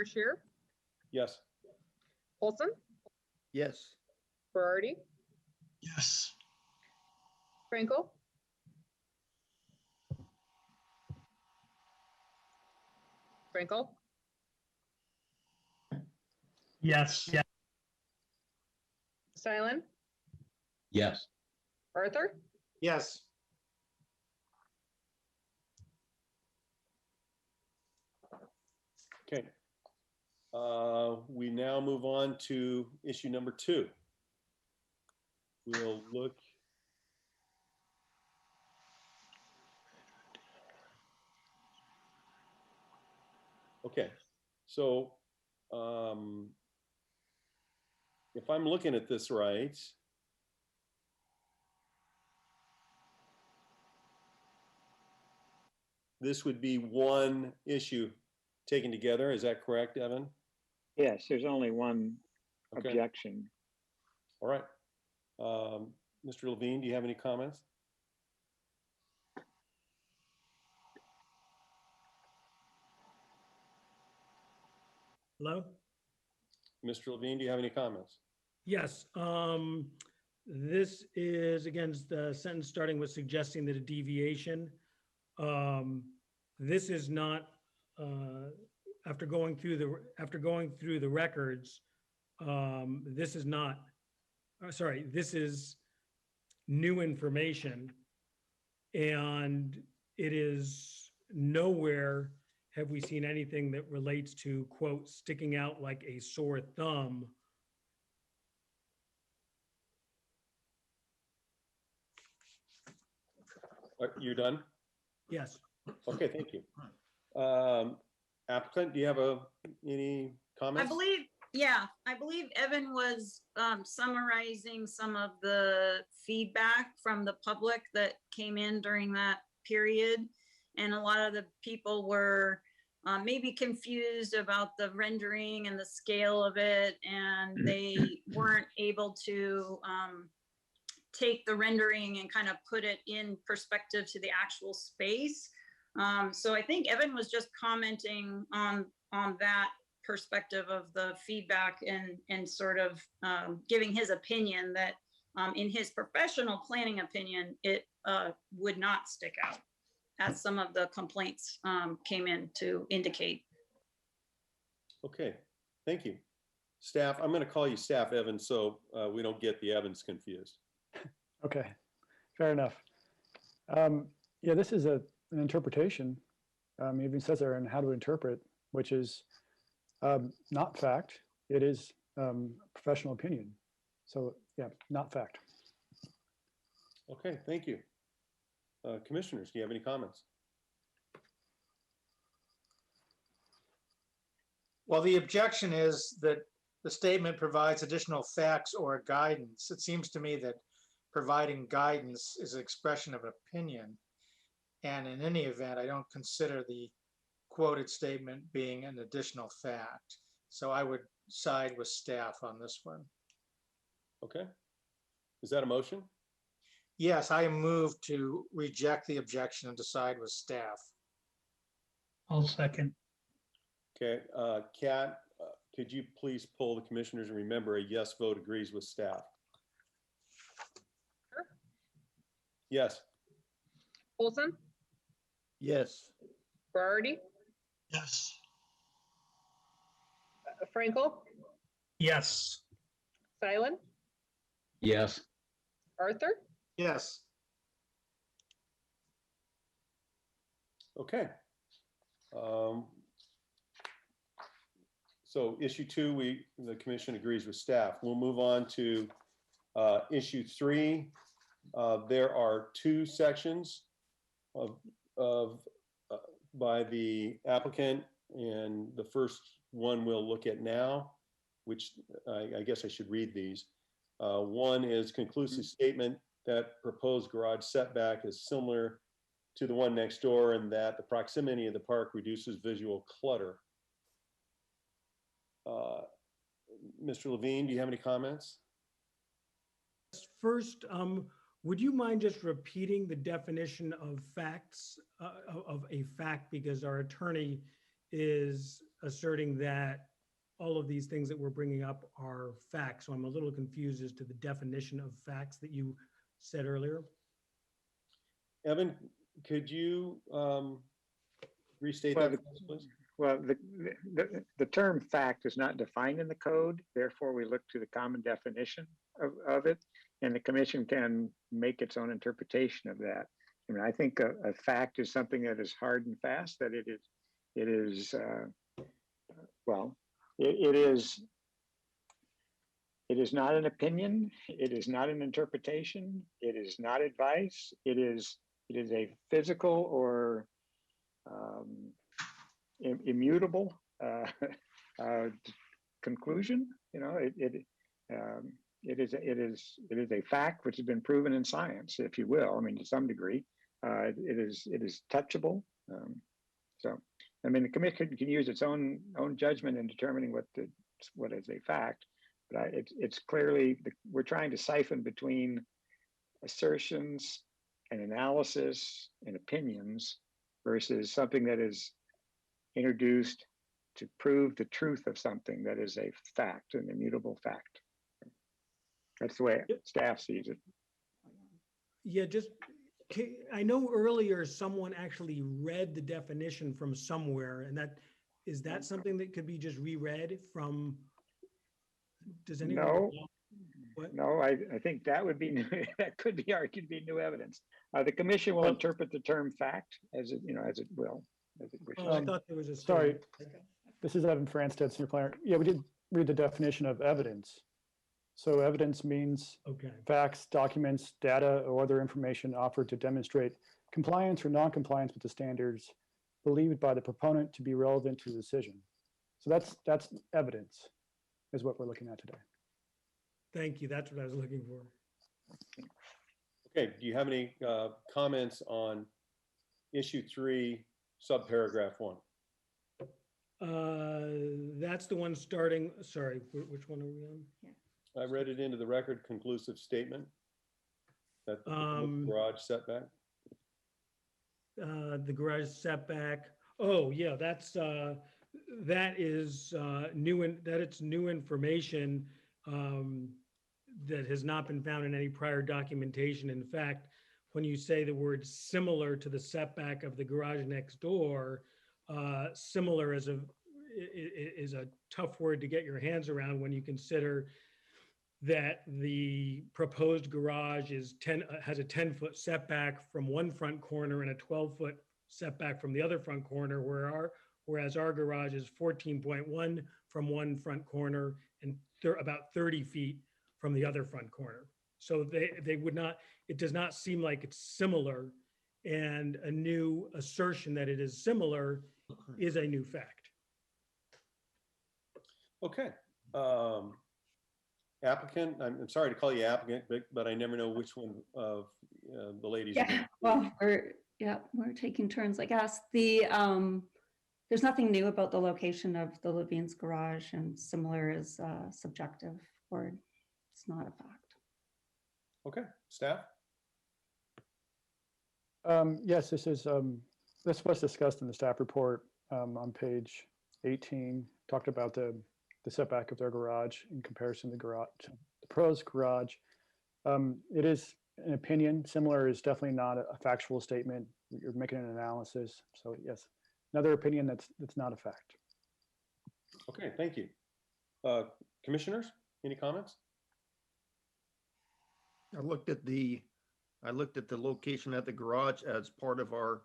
Shear, Yes. Olson, Yes. Berardi, Yes. Frankel, Frankel, Yes. Silent, Yes. Arthur, Yes. Okay. We now move on to issue number 2. We'll look. Okay, so if I'm looking at this right, this would be one issue taken together. Is that correct, Evan? Yes, there's only one Okay. objection. All right. Mr. Levine, do you have any comments? Hello? Mr. Levine, do you have any comments? Yes, this is against the sentence starting with suggesting that a deviation. This is not, after going through the records, this is not, sorry, this is new information. And it is nowhere have we seen anything that relates to, quote, sticking out like a sore thumb. You're done? Yes. Okay, thank you. Applicant, do you have any comments? I believe Evan was summarizing some of the feedback from the public that came in during that period. And a lot of the people were maybe confused about the rendering and the scale of it, and they weren't able to take the rendering and kind of put it in perspective to the actual space. So I think Evan was just commenting on that perspective of the feedback and sort of giving his opinion that in his professional planning opinion, it would not stick out, as some of the complaints came in to indicate. Okay, thank you. Staff, I'm going to call you Staff Evan so we don't get the Evans confused. Okay, fair enough. Yeah, this is an interpretation. It even says there in how to interpret, which is not fact. It is professional opinion. So yeah, not fact. Okay, thank you. Commissioners, do you have any comments? Well, the objection is that the statement provides additional facts or guidance. It seems to me that providing guidance is an expression of opinion. And in any event, I don't consider the quoted statement being an additional fact. So I would side with staff on this one. Okay. Is that a motion? Yes, I move to reject the objection and decide with staff. I'll second. Okay, Kat, could you please poll the commissioners and remember a yes vote agrees with staff? Sure. Yes. Olson, Yes. Berardi, Yes. Frankel, Yes. Silent, Yes. Arthur, Yes. Okay. So issue 2, the commission agrees with staff. We'll move on to issue 3. There are 2 sections by the applicant, and the first one we'll look at now, which I guess I should read these. One is conclusive statement that proposed garage setback is similar to the one next door, and that the proximity of the park reduces visual clutter. Mr. Levine, do you have any comments? First, would you mind just repeating the definition of facts, of a fact, because our attorney is asserting that all of these things that we're bringing up are facts. So I'm a little confused as to the definition of facts that you said earlier. Evan, could you restate Well, that, for us, please? Well, the term fact is not defined in the code. Therefore, we look to the common definition of it, and the commission can make its own interpretation of that. I mean, I think a fact is something that is hard and fast, that it is not an opinion. It is not an interpretation. It is not advice. It is a physical or immutable conclusion. You know, it is a fact which has been proven in science, if you will. I mean, to some degree, it is touchable. So, I mean, the commission can use its own judgment in determining what is a fact, but it's clearly we're trying to siphon between assertions and analysis and opinions versus something that is introduced to prove the truth of something that is a fact, an immutable fact. That's the way staff sees it. Yeah, I know earlier someone actually read the definition from somewhere, and is that something that could be just reread from? Does anyone? No, what? no, I think that would be new, that could be argued to be new evidence. The commission will interpret the term fact as it will. Oh, I thought there was a Sorry, statement. this is Evan Franstead, senior planner. Yeah, we did read the definition of evidence. So evidence means facts, documents, data, or other information offered to demonstrate compliance or non-compliance with the standards believed by the proponent to be relevant to the decision. So that's evidence, is what we're looking at today. Thank you. That's what I was looking for. Okay, do you have any comments on issue 3, subparagraph 1? That's the one starting, sorry, which one are we on? I read it into the record, conclusive statement that the garage setback. The garage setback. Oh, yeah, that is new information that has not been found in any prior documentation. In fact, when you say the word similar to the setback of the garage next door, similar is a tough word to get your hands around when you consider that the proposed garage has a 10-foot setback from one front corner and a 12-foot setback from the other front corner, whereas our garage is 14.1 from one front corner and about 30 feet from the other front corner. So they would not, it does not seem like it's similar, and a new assertion that it is similar is a new fact. Okay. Applicant, I'm sorry to call you applicant, but I never know which one of the ladies. Yeah, well, we're taking turns, I guess. There's nothing new about the location of the Levine's garage, and similar is a subjective word. It's not a fact. Okay, staff? Yes, this was discussed in the staff report on page 18, talked about the setback of their garage in comparison to the pros garage. It is an opinion. Similar is definitely not a factual statement. You're making an analysis. So yes, another opinion that's not a fact. Okay, thank you. Commissioners, any comments? I looked at the location at the garage as part of our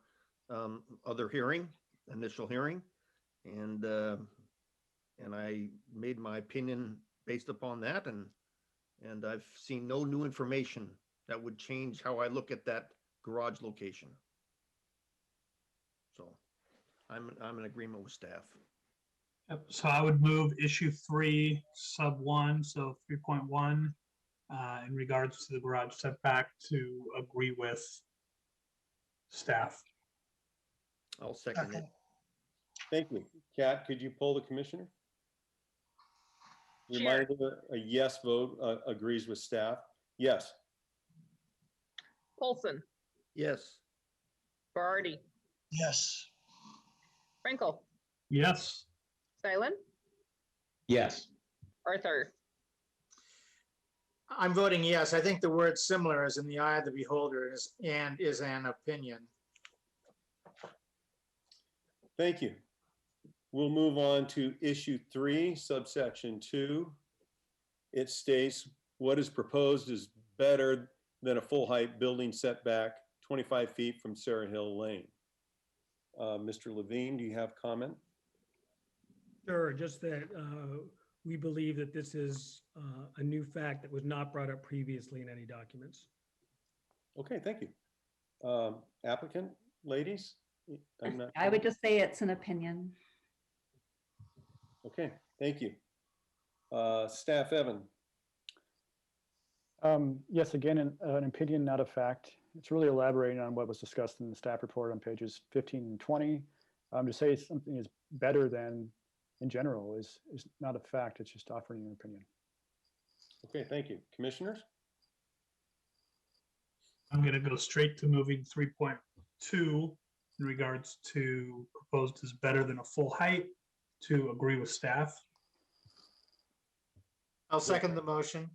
other initial hearing, and I made my opinion based upon that, and I've seen no new information that would change how I look at that garage location. So I'm in agreement with staff. Yep. So I would move issue 3 sub 1, so 3.1, in regards to the garage setback, to agree with staff. I'll second it. Thank you. Kat, could you poll the commissioner? Chair. Reminder, a yes vote agrees with staff. Yes. Polson, Yes. Barty, Yes. Frankel, Yes. Stylen, Yes. Arthur, I'm voting yes. I think the word similar is in the eye of the beholder and is an opinion. Thank you. We'll move on to issue 3, subsection 2. It states what is proposed is better than a full height building setback 25 feet from Sarah Hill Lane. Mr. Levine, do you have comment? Sure, just that we believe that this is a new fact that was not brought up previously in any documents. Okay, thank you. Applicant, ladies? I would just say it's an opinion. Okay, thank you. Staff Evan? Yes, again, an opinion, not a fact. It's really elaborating on what was discussed in the staff report on pages 15 and 20. To say something is better than in general is not a fact. It's just offering an opinion. Okay, thank you. Commissioners? I'm going to go straight to moving 3.2 in regards to proposed is better than a full height, to agree with staff. I'll second the motion.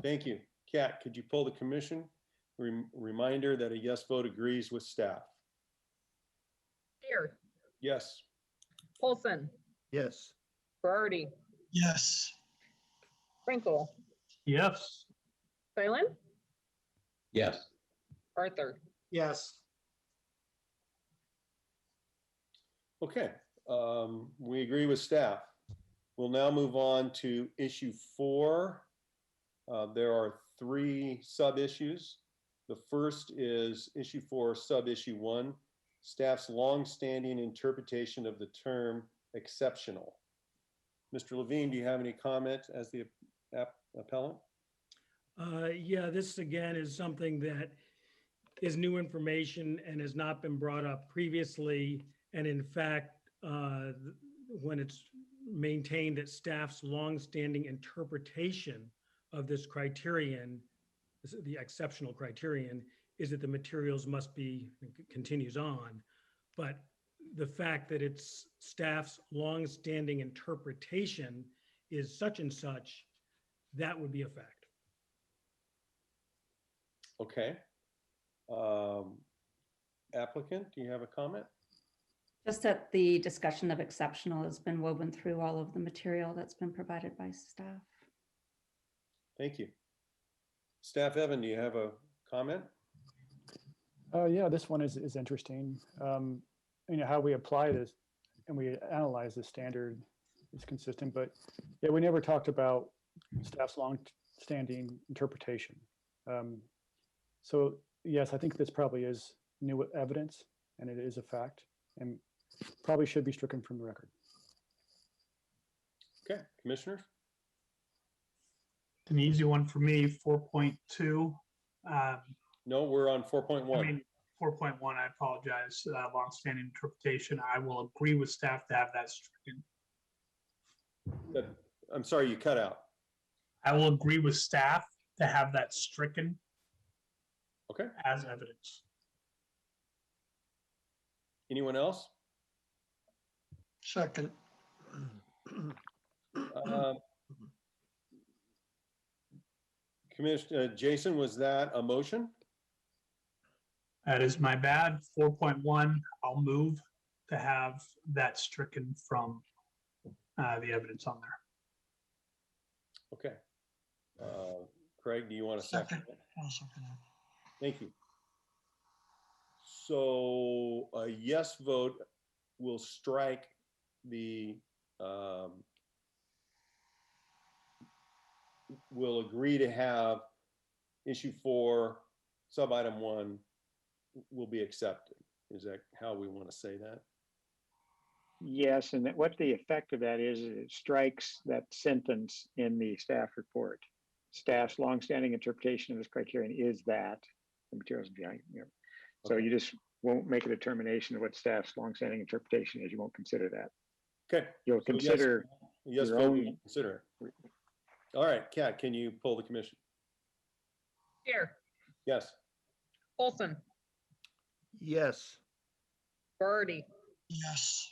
Thank you. Kat, could you pull the commission? Reminder that a yes vote agrees with staff. Chair, Yes. Olson, Yes. Berardi, Yes. Frankel, Yes. Silent, Yes. Arthur. Yes. Okay, we agree with staff. We'll now move on to issue 4. There are 3 sub-issues. The first is issue 4, sub-issue 1, staff's long-standing interpretation of the term exceptional. Mr. Levine, do you have any comment as the appellant? Yeah, this again is something that is new information and has not been brought up previously. And in fact, when it's maintained that staff's longstanding interpretation of this criterion, the exceptional criterion, is that the materials must be, continues on. But the fact that it's staff's longstanding interpretation is such and such, that would be a fact. Okay. Applicant, do you have a comment? Just that the discussion of exceptional has been woven through all of the material that's been provided by staff. Thank you. Staff Evan, do you have a comment? Yeah, this one is interesting. How we apply this and we analyze the standard is consistent, but yeah, we never talked about staff's long-standing interpretation. So yes, I think this probably is new evidence and it is a fact and probably should be stricken from the record. Okay, commissioners? An easy one for me, 4.2. No, we're on 4.1. I mean, 4.1, I apologize, longstanding interpretation. I will agree with staff to have that stricken. I'm sorry, you cut out. I will agree with staff to have that stricken. Okay. As evidence. Anyone else? Second. Commissioner Jason, was that a motion? That is my bad. 4.1, I'll move to have that stricken from the evidence on there. Okay. Craig, do you want to second? I'll second that. Thank you. So a yes vote will strike the, will agree to have issue 4, sub-item 1 will be accepted. Is that how we want to say that? Yes, and what the effect of that is it strikes that sentence in the staff report. Staff's longstanding interpretation of this criterion is that the materials behind, So Okay. you just won't make a determination of what staff's longstanding interpretation is. You won't consider that. Okay. You'll So consider yes, your vote, own. we'll consider it. All right, Kat, can you pull the commission? Chair, Yes. Olson, Yes. Berardi, Yes.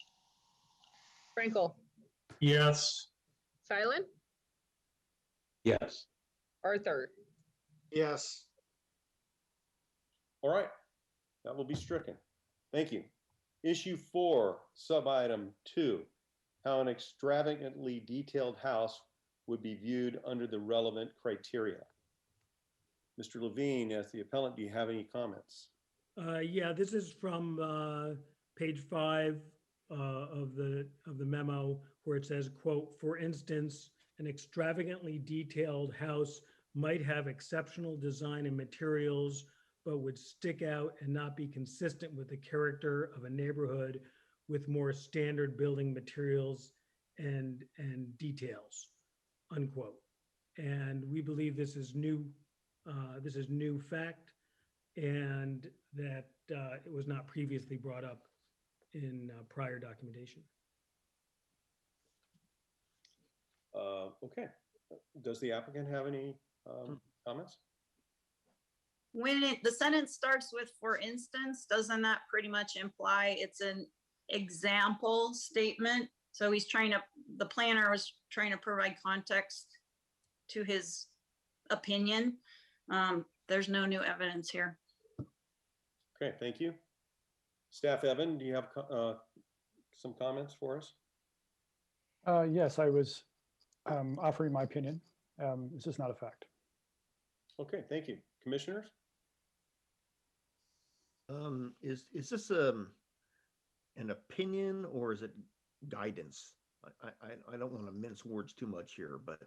Frankel, Yes. Silent, Yes. Arthur, Yes. All right, that will be stricken. Thank you. Issue 4, sub-item 2, how an extravagantly detailed house would be viewed under the relevant criteria. Mr. Levine, as the appellant, do you have any comments? Yeah, this is from page 5 of the memo where it says, quote, "For instance, an extravagantly detailed house might have exceptional design and materials, but would stick out and not be consistent with the character of a neighborhood with more standard building materials and details," unquote. And we believe this is new fact, and that it was not previously brought up in prior documentation. Okay. Does the applicant have any comments? When the sentence starts with "for instance," doesn't that pretty much imply it's an example statement? So the planner was trying to provide context to his opinion. There's no new evidence here. Okay, thank you. Staff Evan, do you have some comments for us? Yes, I was offering my opinion. It's just not a fact. Okay, thank you. Commissioners? Is this an opinion or is it guidance? I don't want to mince words too much here, but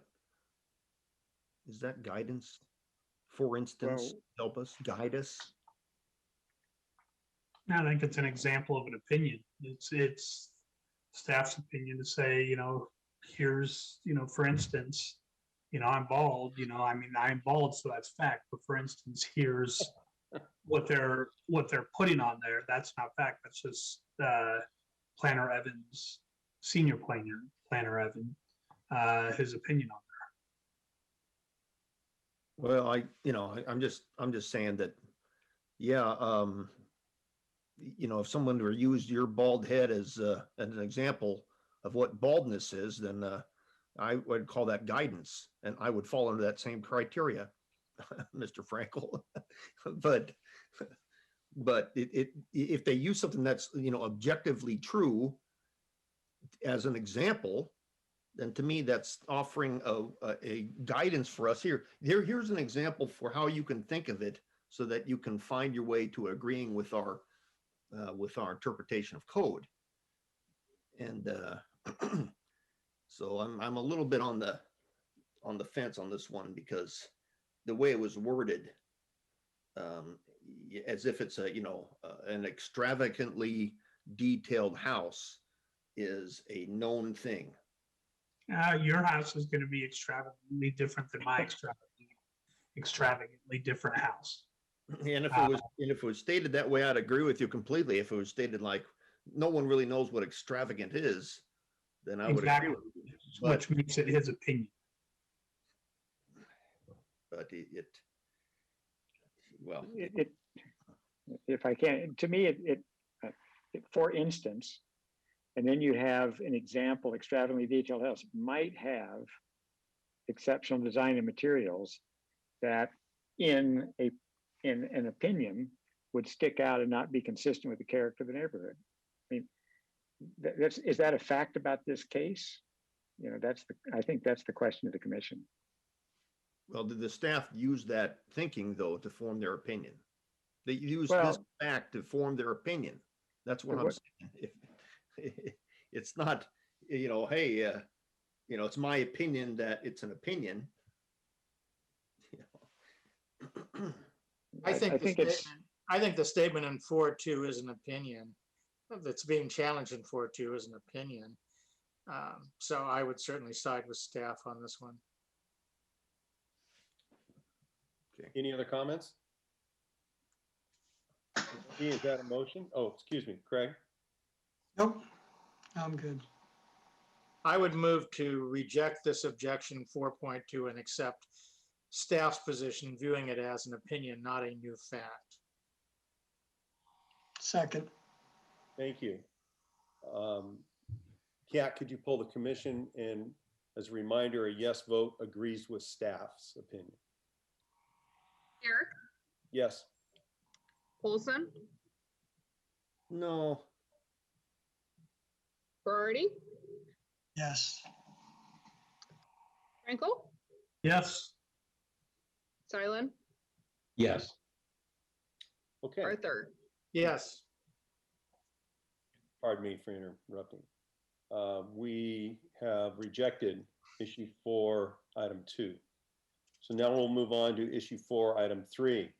is that guidance? For instance, help us, guide us. I think it's an example of an opinion. It's staff's opinion to say, here's, for instance, I'm bald, I'm bald, so that's fact. But for instance, here's what they're putting on there. That's not fact. That's just Planner Evans, senior planner Evan, his opinion on Well, I'm just saying that, yeah, if someone were used your bald head as an example of what baldness is, then I would call that guidance, and I would fall under that same criteria, Mr. Frankel. but if they use something that's objectively true as an example, then to me that's offering a guidance for us here. Here's an example for how you can think of it, so that you can find your way to agreeing with our interpretation of code. And so I'm a little bit on the fence on this one, because the way it was worded, as if it's an extravagantly detailed house is a known thing. Your house is going to be extravagantly different than my extravagantly different house. And if it was stated that way, I'd agree with you completely. If it was stated like no one really knows what extravagant is, then I would agree with you. Which makes it his opinion. But if I can, to me, for instance, and then you have an example, extravagantly detailed house might have exceptional design and materials that in an opinion would stick out and not be consistent with the character of the neighborhood. I mean, is that a fact about this case? I think that's the question of the commission. Well, did the staff use that thinking though to form their opinion? They used this fact to form their opinion. That's what I'm saying. It's not, hey, it's my opinion that it's an opinion. I think the statement in 4.2 is an opinion. That's being challenged in 4.2 is an opinion. So I would certainly side with staff on this one. Okay. Any other comments? Is that a motion? Oh, excuse me, Craig. Nope, I'm good. I would move to reject this objection 4.2 and accept staff's position, viewing it as an opinion, not a new fact. Second. Thank you. Kat, could you pull the commission and As a reminder, a yes vote agrees with staff's opinion. Chair, Yes. Olson, No. Berardi, Yes. Frankel, Yes. Silent, Yes. Okay. Arthur. Yes. Pardon me for interrupting. We have rejected issue 4, item 2. So now we'll move on to issue 4, item 3.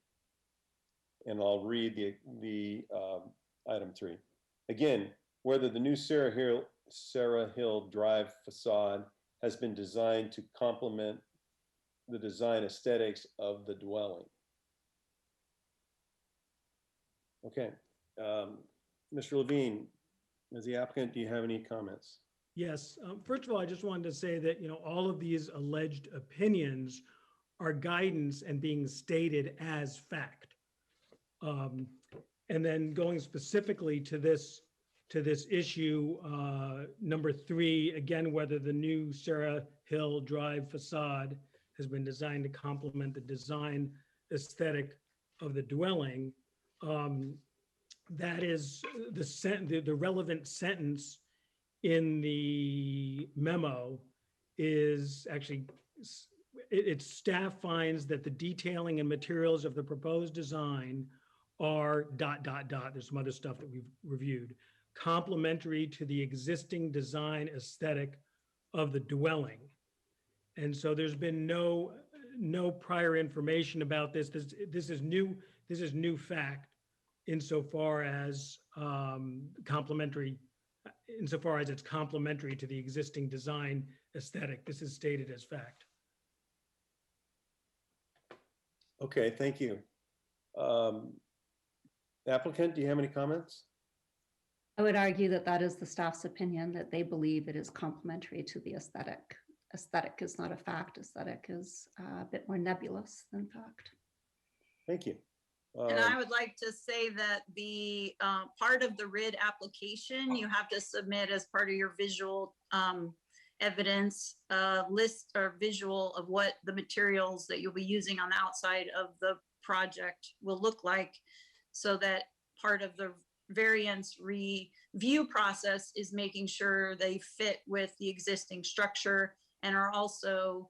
And I'll read the item 3. Again, whether the new Sarah Hill Drive facade has been designed to complement the design aesthetics of the dwelling. Okay, Mr. Levine, as the applicant, do you have any comments? Yes. First of all, I just wanted to say that, all of these alleged opinions are guidance and being stated as fact. And then going specifically to this issue, number 3, again, whether the new Sarah Hill Drive facade has been designed to complement the design aesthetic of the dwelling. That is the relevant sentence in the memo is actually, it's staff finds that the detailing and materials of the proposed design are ... There's some other stuff that we've reviewed, complementary to the existing design aesthetic of the dwelling. And so there's been no prior information about this. This is new fact insofar as insofar as it's complementary to the existing design aesthetic. This is stated as fact. Okay, thank you. Applicant, do you have any comments? I would argue that that is the staff's opinion, that they believe it is complementary to the aesthetic. Aesthetic is not a fact. Aesthetic is a bit more nebulous than fact. Thank you. And I would like to say that the part of the RID application, you have to submit as part of your visual evidence list or visual of what the materials that you'll be using on the outside of the project will look like, so that part of the variance review process is making sure they fit with the existing structure and are also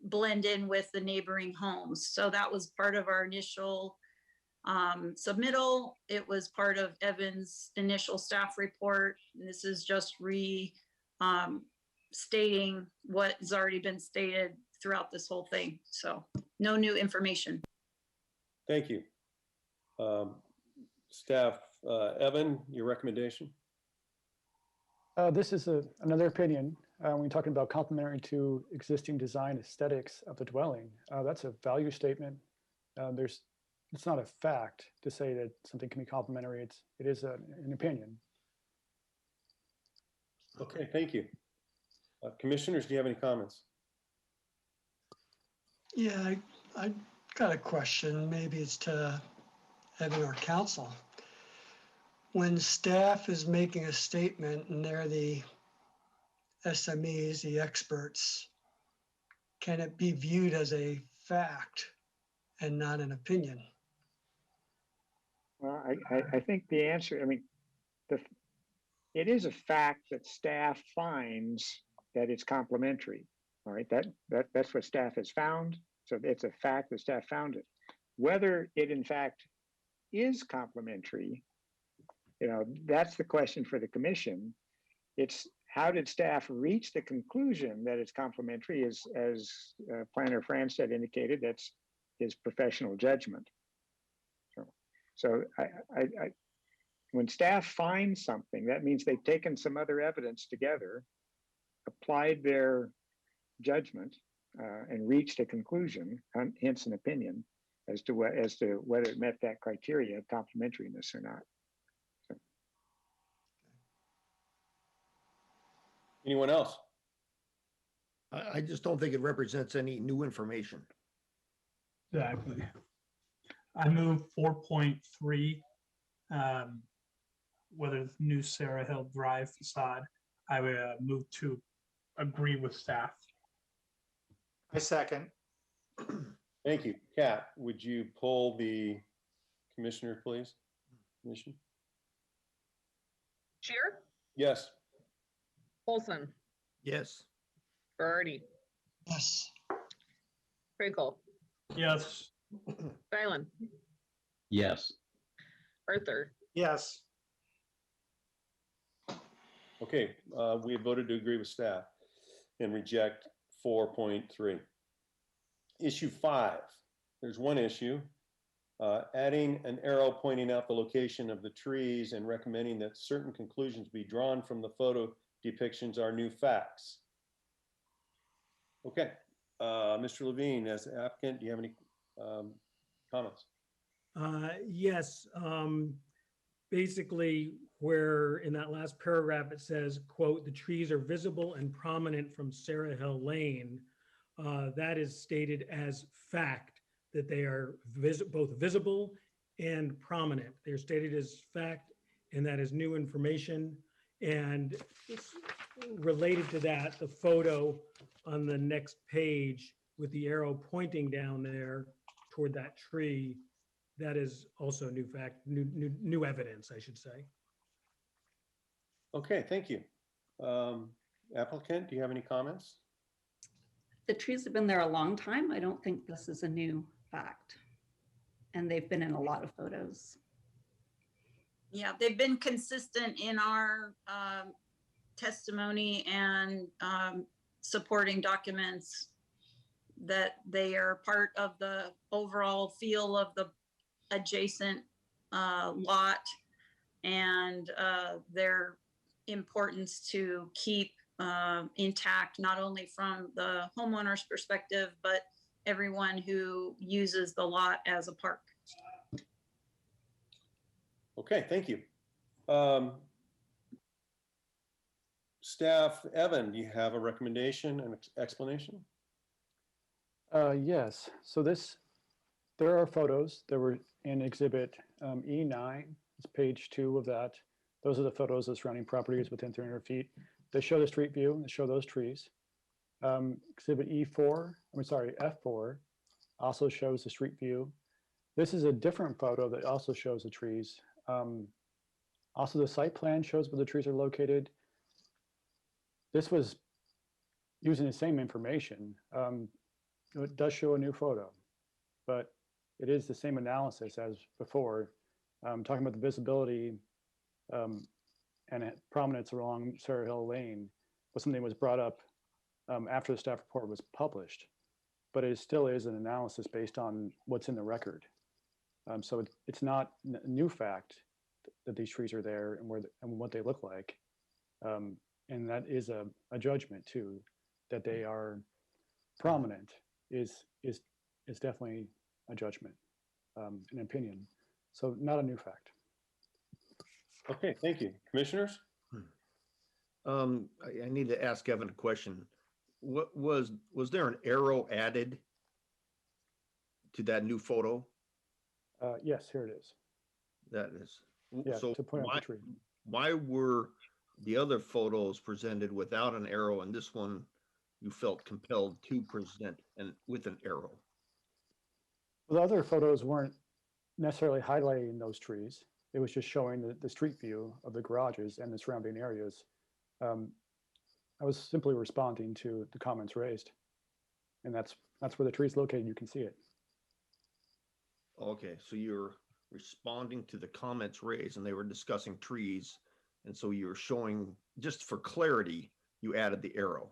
blend in with the neighboring homes. So that was part of our initial submittal. It was part of Evan's initial staff report. And this is just stating what has already been stated throughout this whole thing. So no new information. Thank you. Staff, Evan, your recommendation? This is another opinion. When you're talking about complementary to existing design aesthetics of the dwelling, that's a value statement. It's not a fact to say that something can be complementary. It is an opinion. Okay, thank you. Commissioners, do you have any comments? Yeah, I got a question. Maybe it's to Evan or council. When staff is making a statement and they're the SMEs, the experts, can it be viewed as a fact and not an opinion? Well, I think the answer, it is a fact that staff finds that it's complementary. All right, that's what staff has found. So it's a fact that staff found it. Whether it in fact is complementary, that's the question for the commission. It's how did staff reach the conclusion that it's complementary? As Planner Franstad indicated, that's his professional judgment. So when staff finds something, that means they've taken some other evidence together, applied their judgment, and reached a conclusion, hence an opinion, as to whether it met that criteria of complementariness or not. So. Anyone else? I just don't think it represents any new information. Exactly. I move 4.3, whether the new Sarah Hill Drive facade, I would move to agree with staff. I second. Thank you. Kat, would you poll the commissioner, please? Commission? Shear, Yes. Olson, Yes. Girardi, Yes. Frankel, Yes. Stylen, Yes. Arthur. Yes. Okay, we have voted to agree with staff and reject 4.3. Issue 5, there's one issue. Adding an arrow pointing out the location of the trees and recommending that certain conclusions be drawn from the photo depictions are new facts. Okay, Mr. Levine, as the applicant, do you have any comments? Yes, basically where in that last paragraph, it says, quote, "The trees are visible and prominent from Sarah Hill Lane." That is stated as fact, that they are both visible and prominent. They're stated as fact, and that is new information. And related to that, the photo on the next page with the arrow pointing down there toward that tree, that is also new fact, new evidence, I should say. Okay, thank you. Applicant, do you have any comments? The trees have been there a long time. I don't think this is a new fact. And they've been in a lot of photos. Yeah, they've been consistent in our testimony and supporting documents that they are part of the overall feel of the adjacent lot and their importance to keep intact, not only from the homeowner's perspective, but everyone who uses the lot as a park. Okay, thank you. Staff, Evan, do you have a recommendation and explanation? Yes, so there are photos that were in exhibit E9, it's page 2 of that. Those are the photos of surrounding properties within 300 feet. They show the street view, they show those trees. Exhibit F4 also shows the street view. This is a different photo that also shows the trees. Also, the site plan shows where the trees are located. This was using the same information. It does show a new photo, but it is the same analysis as before. Talking about the visibility and prominence along Sarah Hill Lane was something that was brought up after the staff report was published, but it still is an analysis based on what's in the record. So it's not a new fact that these trees are there and what they look like. And that is a judgment too, that they are prominent is definitely a judgment, an opinion. So not a new fact. Okay, thank you. Commissioners? I need to ask Evan a question. What was there an arrow added to that new photo? Yes, here it is. That is. Yeah, So to point out the tree. why were the other photos presented without an arrow and this one you felt compelled to present and with an arrow? Well, the other photos weren't necessarily highlighting those trees. It was just showing the street view of the garages and the surrounding areas. I was simply responding to the comments raised. And that's where the tree is located. You can see it. Okay, so you're responding to the comments raised and they were discussing trees. And so you're showing, just for clarity, you added the arrow.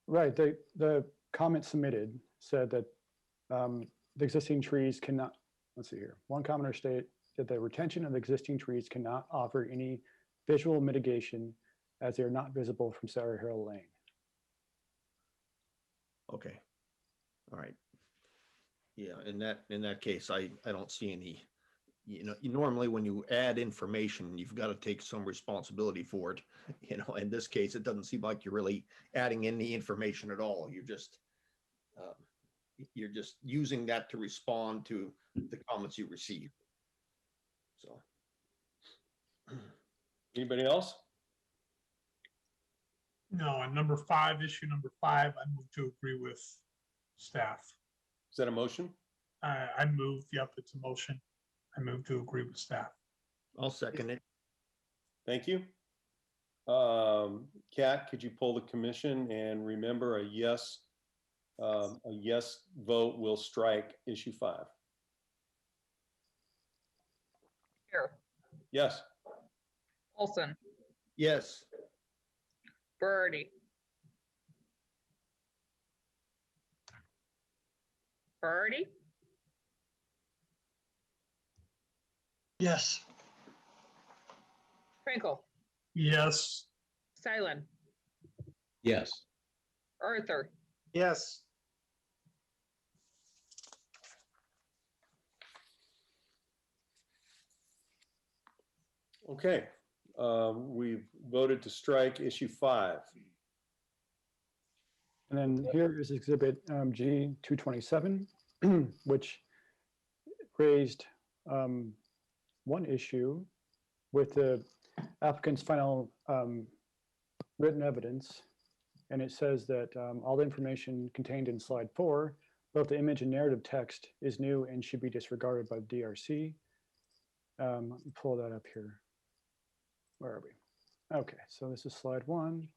Right, the comment submitted said that the existing trees cannot, let's see here. One commenter stated that the retention of existing trees cannot offer any visual mitigation as they are not visible from Sarah Hill Lane. Okay, all right. Yeah, in that case, I don't see any, normally when you add information, you've got to take some responsibility for it. In this case, it doesn't seem like you're really adding any information at all. You're just using that to respond to the comments you receive. So. Anybody else? No, on number 5, issue number 5, I move to agree with staff. Is that a motion? I move, yep, it's a motion. I move to agree with staff. I'll second it. Thank you. Kat, could you poll the commission and remember a yes vote will strike issue 5? Chair, Yes. Olson, Yes. Birdy. Birdy, Yes. Frankel, Yes. Silent, Yes. Arthur, Yes. Okay. We've voted to strike issue 5. And then here is exhibit G 227, which raised one issue with the applicant's final written evidence. And it says that all the information contained in slide 4, both the image and narrative text, is new and should be disregarded by the DRC. Let me pull that up here. Where are we? Okay, so this is slide 1,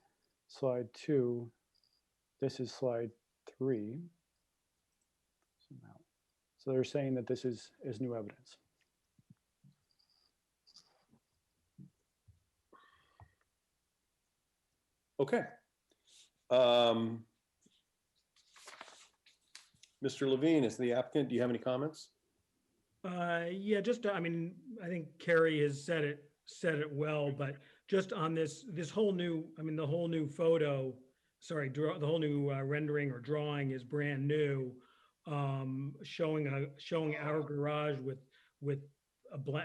slide 2. This is slide 3. So they're saying that this is new evidence. Okay. Mr. Levine, is the applicant, do you have any comments? Yeah, just, I mean, I think Carrie has said it well, but just on this whole new, I mean, the whole new photo, sorry, the whole new rendering or drawing is brand new, showing our garage with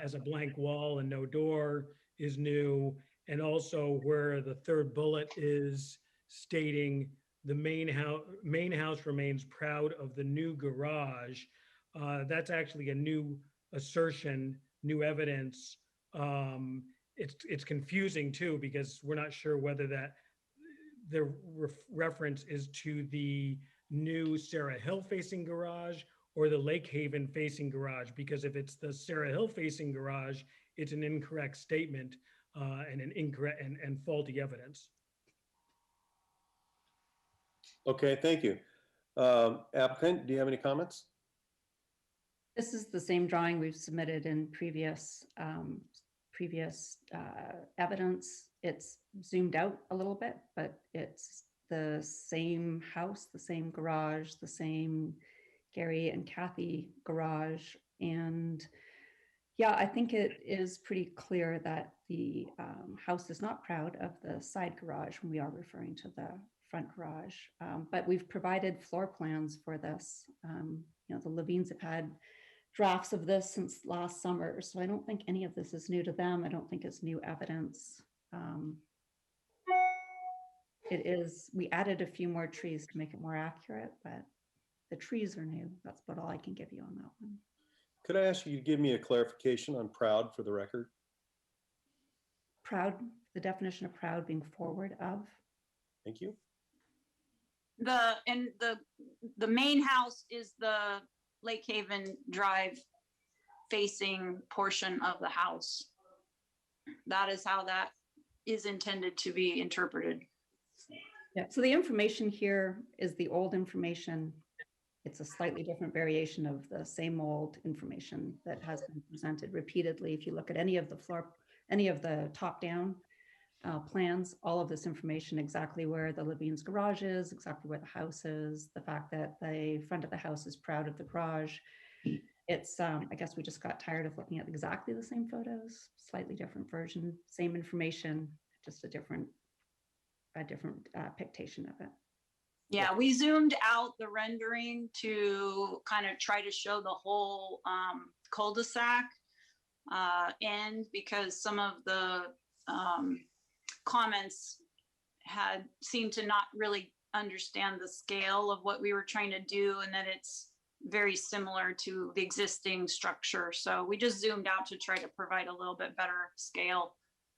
as a blank wall and no door is new, and also where the third bullet is stating the main house remains proud of the new garage. That's actually a new assertion, new evidence. It's confusing too, because we're not sure whether that the reference is to the new Sarah Hill facing garage or the Lake Haven facing garage, because if it's the Sarah Hill facing garage, it's an incorrect statement and an incorrect and faulty evidence. Okay, thank you. Applicant, do you have any comments? This is the same drawing we've submitted in previous evidence. It's zoomed out a little bit, but it's the same house, the same garage, the same Gary and Kathy garage. And yeah, I think it is pretty clear that the house is not proud of the side garage when we are referring to the front garage. But we've provided floor plans for this. You know, the Levines have had drafts of this since last summer. So I don't think any of this is new to them. I don't think it's new evidence. We added a few more trees to make it more accurate, but the trees are new. That's about all I can give you on that one. Could I ask you to give me a clarification on proud for the record? Proud, the definition of proud being forward of. Thank you. The main house is the Lake Haven Drive facing portion of the house. That is how that is intended to be interpreted. Yeah, so the information here is the old information. It's a slightly different variation of the same old information that has been presented repeatedly. If you look at any of the top-down plans, all of this information, exactly where the Levine's garage is, exactly where the house is, the fact that the front of the house is proud of the garage. It's, I guess we just got tired of looking at exactly the same photos, slightly different version, same information, just a different pictation of it. Yeah, we zoomed out the rendering to kind of try to show the whole cul-de-sac end, because some of the comments had seemed to not really understand the scale of what we were trying to do, and that it's very similar to the existing structure. So we just zoomed out to try to provide a little bit better scale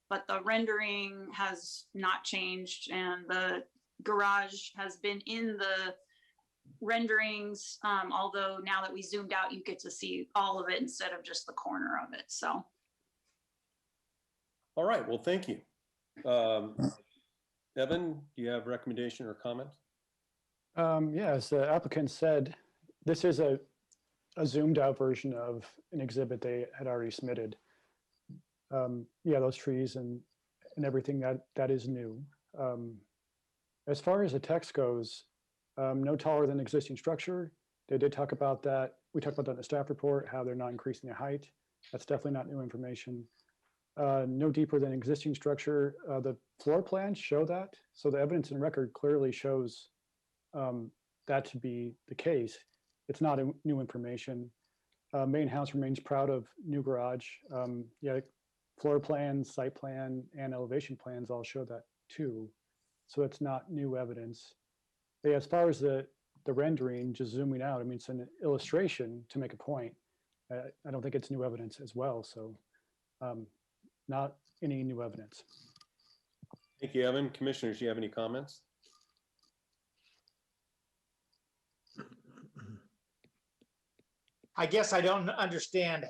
but the rendering has not changed, and the garage has been in the renderings, although now that we zoomed out, you get to see all of it instead of just the corner of it. So All right, well, thank you. Evan, do you have a recommendation or comment? Yeah, as the applicant said, this is a zoomed out version of an exhibit they had already submitted. Yeah, those trees and everything that is new. As far as the text goes, no taller than existing structure. They did talk about that. We talked about that in the staff report, how they're not increasing the height. That's definitely not new information. No deeper than existing structure. The floor plans show that. So the evidence and record clearly shows that to be the case. It's not new information. Main house remains proud of new garage. Yeah, floor plan, site plan, and elevation plans all show that too. So it's not new evidence. But yeah, as far as the rendering, just zooming out, I mean, it's an illustration to make a point. I don't think it's new evidence as well. So not any new evidence. Thank you, Evan. Commissioners, do you have any comments? I guess I don't understand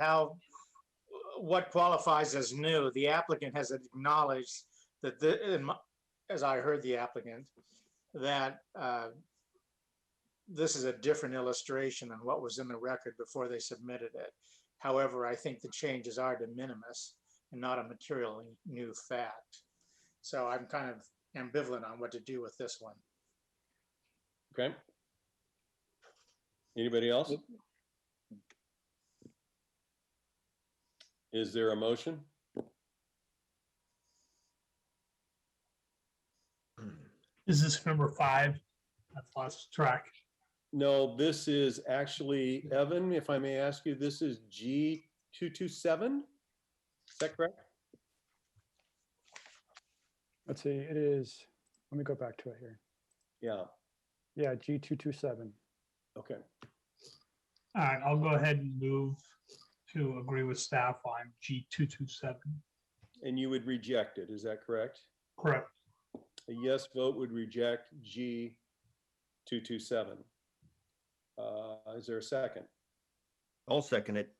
what qualifies as new. The applicant has acknowledged that, as I heard the applicant, that this is a different illustration than what was in the record before they submitted it. However, I think the changes are de minimis and not a materially new fact. So I'm kind of ambivalent on what to do with this one. Okay. Anybody else? Is there a motion? Is this number 5? I've lost track. No, this is actually, Evan, if I may ask you, this is G227? Is that correct? Let's see, it is, let me go back to it here. Yeah, Yeah, G227. okay. All right, I'll go ahead and move to agree with staff on G227. And you would reject it, is that correct? Correct. A yes vote would reject G227. Is there a second? I'll second it.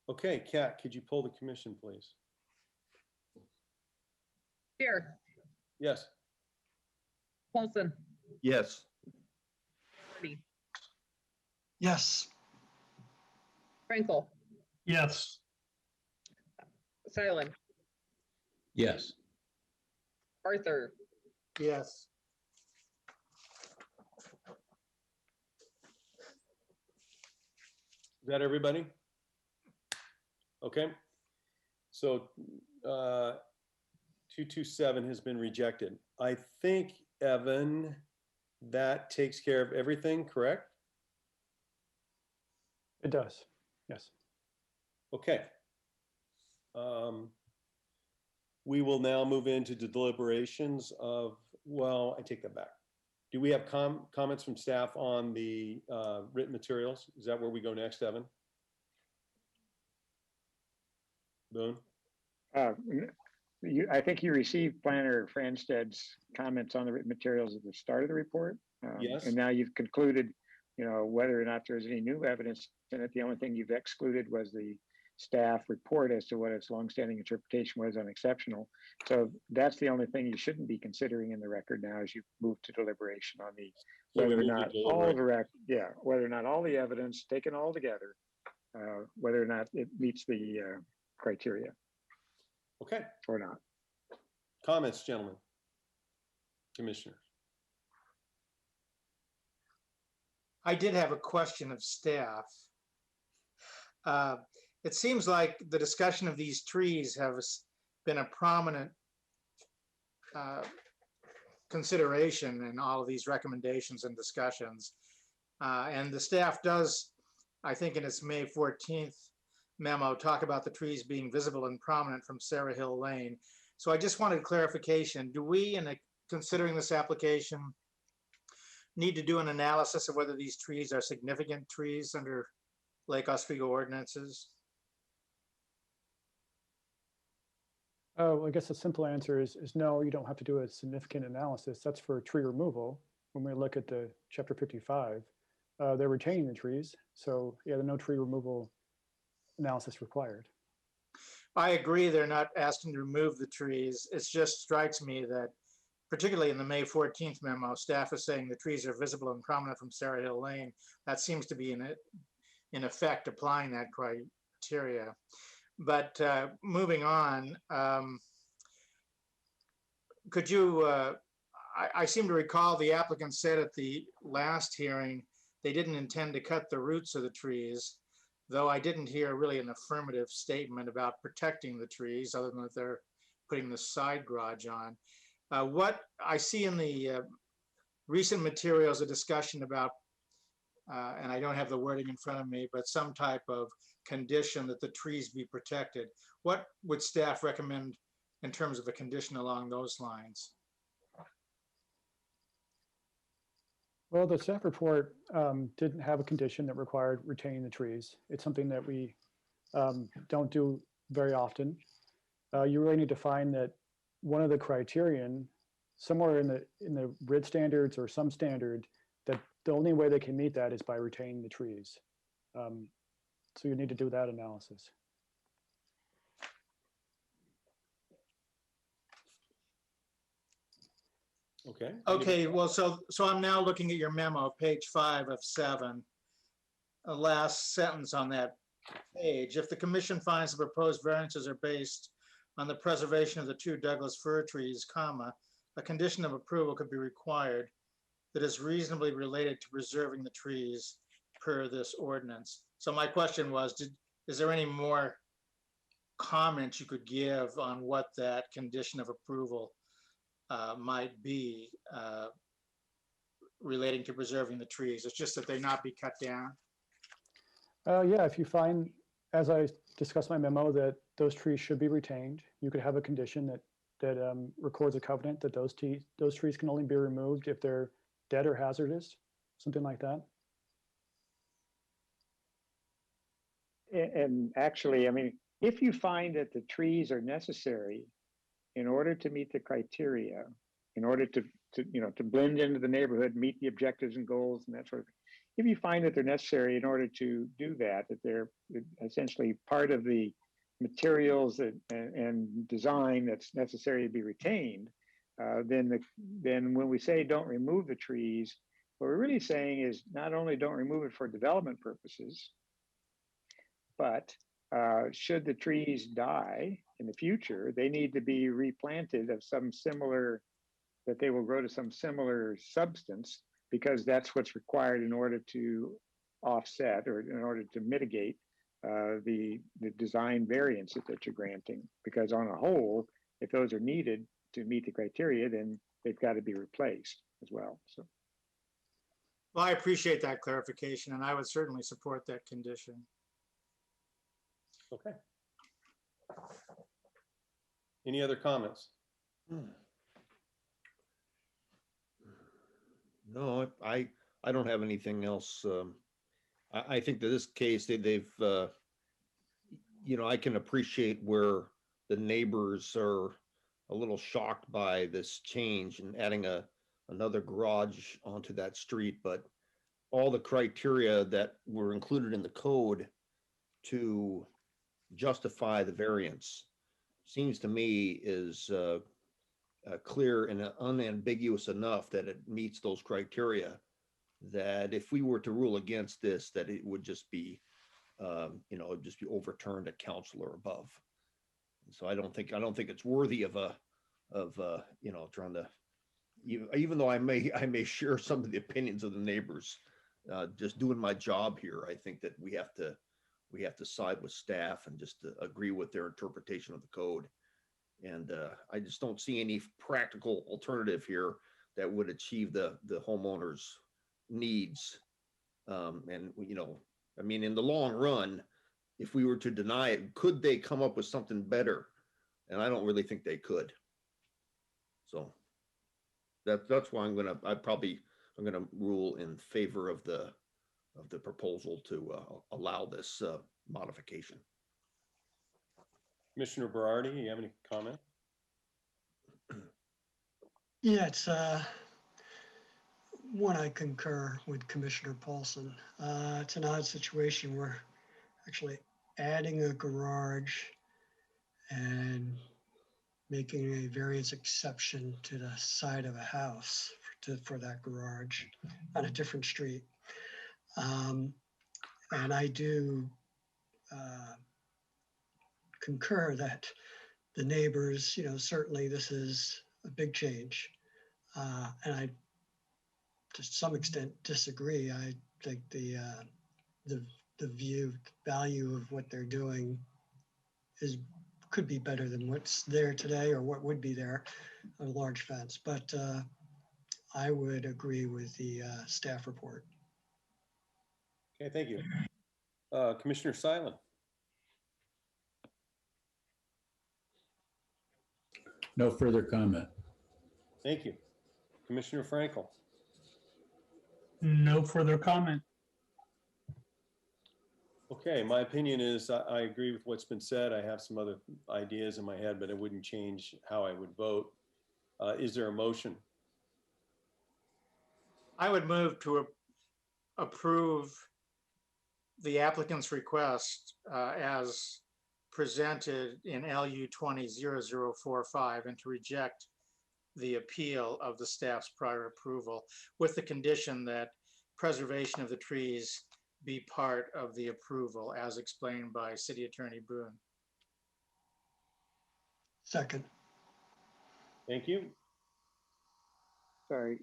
Okay, Kat, could you pull the commission, please? Chair, Yes. Paulson, Yes. Doherty, Yes. Frankel, Yes. Silent, Yes. Arthur, Yes. Is that everybody? Okay. So 227 has been rejected. I think, Evan, that takes care of everything, correct? It does, yes. Okay. We will now move into the deliberations of, well, I take that back. Do we have comments from staff on the written materials? Is that where we go next, Evan? Boone? I think you received Planner Fransted's comments on the written materials at the start of the report. Yes. And now you've concluded, whether or not there's any new evidence in it. The only thing you've excluded was the staff report as to what its longstanding interpretation was on exceptional. So that's the only thing you shouldn't be considering in the record now as you move to deliberation on the whether or not whether or not all the evidence taken all together, whether or not it meets the criteria. Okay. Or not. Comments, gentlemen, commissioners. I did have a question of staff. It seems like the discussion of these trees has been a prominent consideration in all of these recommendations and discussions. And the staff does, I think in its May 14th memo, talk about the trees being visible and prominent from Sarah Hill Lane. So I just wanted clarification. Do we, in considering this application, need to do an analysis of whether these trees are significant trees under Lake Oswego ordinances? Oh, I guess the simple answer is no, you don't have to do a significant analysis. That's for tree removal. When we look at the chapter 55, they're retaining the trees. So yeah, there's no tree removal analysis required. I agree, they're not asking to remove the trees. It just strikes me that, particularly in the May 14th memo, staff is saying the trees are visible and prominent from Sarah Hill Lane. That seems to be in effect applying that criteria. But moving on, could you, I seem to recall the applicant said at the last hearing, they didn't intend to cut the roots of the trees, though I didn't hear really an affirmative statement about protecting the trees other than that they're putting the side garage on. What I see in the recent materials, a discussion about, and I don't have the wording in front of me, but some type of condition that the trees be protected. What would staff recommend in terms of a condition along those lines? Well, the staff report didn't have a condition that required retaining the trees. It's something that we don't do very often. You really need to find that one of the criterion somewhere in the RID standards or some standard that the only way they can meet that is by retaining the trees. So you need to do that analysis. Okay. Okay, well, so I'm now looking at your memo, page 5 of 7. The last sentence on that page. If the commission finds the proposed variances are based on the preservation of the 2 Douglas fir trees, comma, a condition of approval could be required that is reasonably related to preserving the trees per this ordinance. So my question was, is there any more comment you could give on what that condition of approval might be relating to preserving the trees? It's just that they not be cut down. Yeah, if you find, as I discussed in my memo, that those trees should be retained, you could have a condition that records a covenant that those trees can only be removed if they're dead or hazardous, something like that. And actually, I mean, if you find that the trees are necessary in order to meet the criteria, in order to blend into the neighborhood, meet the objectives and goals and that sort of thing. If you find that they're necessary in order to do that, that they're essentially part of the materials and design that's necessary to be retained, then when we say don't remove the trees, what we're really saying is not only don't remove it for development purposes, but should the trees die in the future, they need to be replanted of some similar, that they will grow to some similar substance, because that's what's required in order to offset or in order to mitigate the design variance that you're granting. Because on a whole, if those are needed to meet the criteria, then they've got to be replaced as well. So, Well, I appreciate that clarification, and I would certainly support that condition. Okay. Any other comments? No, I don't have anything else. I think that this case, they've, I can appreciate where the neighbors are a little shocked by this change and adding another garage onto that street, but all the criteria that were included in the code to justify the variance seems to me is clear and unambiguous enough that it meets those criteria, that if we were to rule against this, that it would just be, just be overturned at council or above. So I don't think it's worthy of trying to, even though I may share some of the opinions of the neighbors, just doing my job here, I think that we have to side with staff and just agree with their interpretation of the code. And I just don't see any practical alternative here that would achieve the homeowner's needs. In the long run, if we were to deny it, could they come up with something better? And I don't really think they could. So that's why I'm gonna rule in favor of the proposal to allow this modification. Commissioner Berardi, you have any comment? Yeah, it's one, I concur with Commissioner Paulson. It's an odd situation where actually adding a garage and making a variance exception to the side of a house for that garage on a different street. And I do concur that the neighbors, certainly this is a big change. And I, to some extent, disagree. I think the value of what they're doing could be better than what's there today or what would be there, a large fence. But I would agree with the staff report. Okay, thank you. Commissioner Silent. No further comment. Thank you. Commissioner Frankel. No further comment. Okay, my opinion is I agree with what's been said. I have some other ideas in my head, but it wouldn't change how I would vote. Is there a motion? I would move to approve the applicant's request as presented in LU 200045 and to reject the appeal of the staff's prior approval with the condition that preservation of the trees be part of the approval as explained by City Attorney Boone. Second. Thank you. Sorry,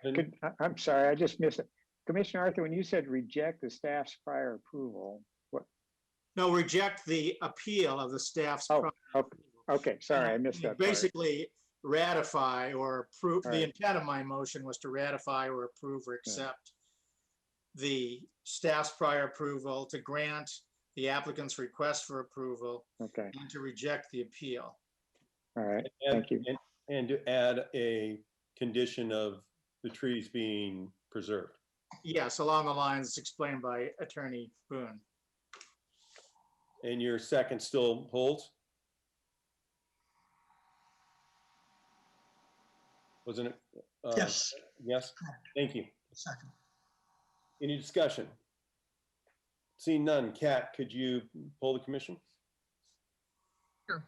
Kevin? I'm sorry, I just missed it. Commissioner Arthur, when you said reject the staff's prior approval, what? No, reject the appeal of the staff's Oh, prior okay, okay, sorry, I missed that part. Basically ratify or approve. All The right. intent of my motion was to ratify or approve or accept the staff's prior approval, to grant the applicant's request for approval, Okay, and to reject the appeal. all right, And- thank you. And to add a condition of the trees being preserved. Yes, along the lines explained by Attorney Boone. And your second still holds? Wasn't it? Yes. Yes, thank you. Second. Any discussion? Seeing none, Kat, could you poll the commission? Sure.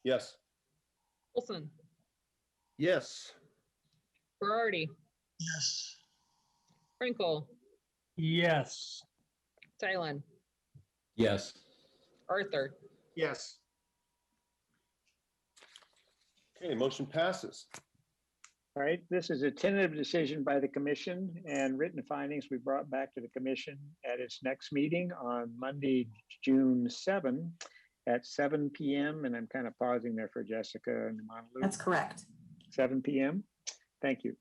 Yes. Olson, Yes. Berardi, Yes. Frankel, Yes. Stylen, Yes. Arthur. Yes. Okay, motion passes. All right, this is a tentative decision by the commission and written findings we brought back to the commission at its next meeting on Monday, June 7 at 7 p.m. And I'm kind of pausing there for Jessica and Monalou. That's correct. 7 p.m. Thank you.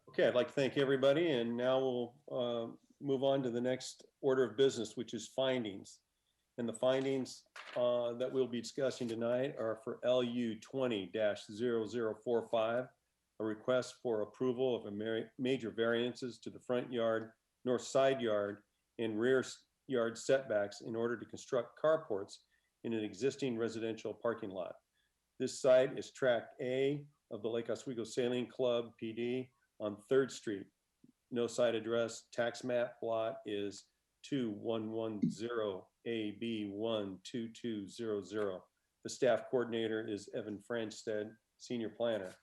Okay, I'd like to thank everybody, and now we'll move on to the next order of business, which is findings. And the findings that we'll be discussing tonight are for LU 20-0045, a request for approval of a major variances to the front yard, north side yard, and rear yard setbacks in order to construct carports in an existing residential parking lot. This site is Tract A of the Lake Oswego Sailing Club PD on 3rd Street. No site address. Tax map lot is 2110AB12200. The staff coordinator is Evan Franstead, senior planner.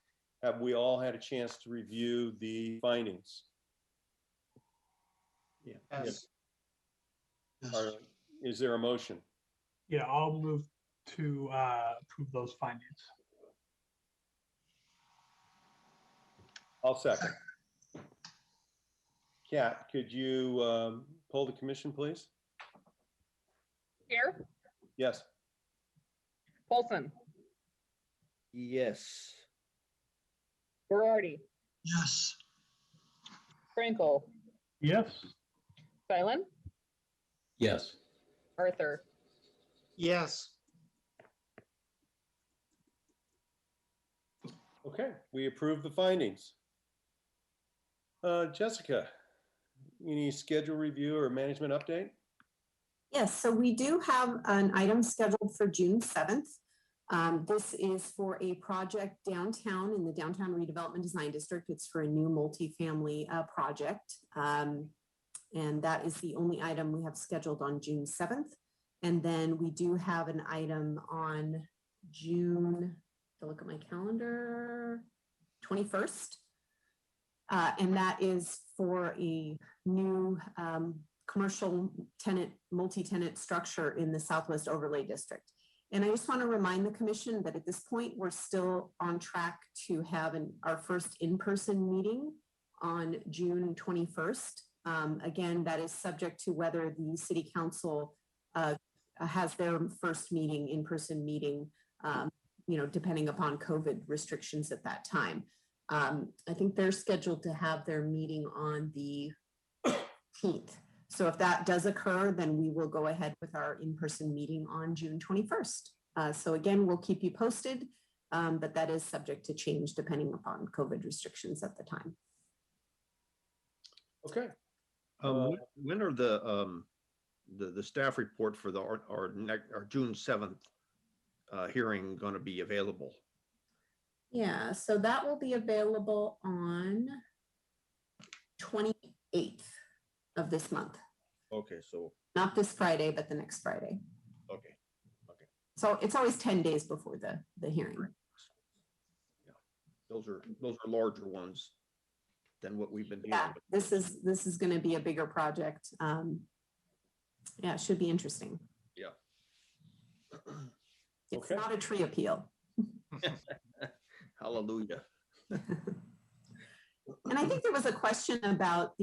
Have we all had a chance to review the findings? Yes. Yes. Is there a motion? Yeah, I'll move to approve those findings. I'll second. Kat, could you poll the commission, please? Chair, Yes. Olson, Yes. Berardi, Yes. Frankel, Yes. Stylen, Yes. Arthur. Yes. Okay, we approve the findings. Jessica, any schedule review or management update? Yes, so we do have an item scheduled for June 7th. This is for a project downtown in the Downtown Redevelopment Design District. It's for a new multifamily project. And that is the only item we have scheduled on June 7th. And then we do have an item on June, to look at my calendar, 21st. And that is for a new commercial tenant, multi-tenant structure in the Southwest Overlay District. And I just want to remind the commission that at this point, we're still on track to have our first in-person meeting on June 21st. Again, that is subject to whether the city council has their first meeting, in-person meeting, depending upon COVID restrictions at that time. I think they're scheduled to have their meeting on the 18th. So if that does occur, then we will go ahead with our in-person meeting on June 21st. So again, we'll keep you posted, but that is subject to change depending upon COVID restrictions at the time. Okay. When are the staff report for our June 7th hearing going to be available? Yeah, so that will be available on 28th of this month. Okay, so. Not this Friday, but the next Friday. Okay. So it's always 10 days before the hearing. Yeah, those are larger ones than what we've been dealing Yeah, with. this is going to be a bigger project. Yeah, it should be interesting. Yeah. It's Okay. not a tree appeal. Hallelujah. And I think there was a question about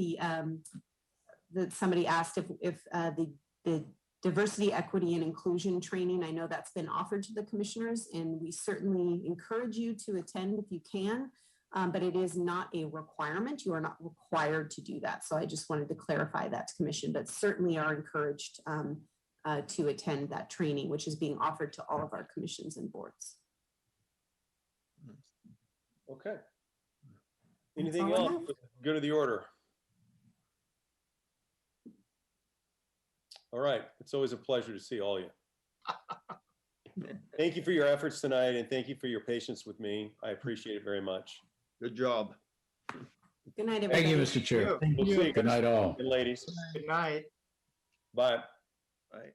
that somebody asked if the diversity, equity, and inclusion training. I know that's been offered to the commissioners, and we certainly encourage you to attend if you can, but it is not a requirement. You are not required to do that. So I just wanted to clarify that to commission, but certainly are encouraged to attend that training, which is being offered to all of our commissions and boards. Okay. Anything all I else? have. Go to the order. All right. It's always a pleasure to see all of you. Thank you for your efforts tonight, and thank you for your patience with me. I appreciate it very much. Good job. Good night, everybody. Thank you, Mr. Chair. We'll see you. Good night, all. And ladies. Good night. Bye. Right.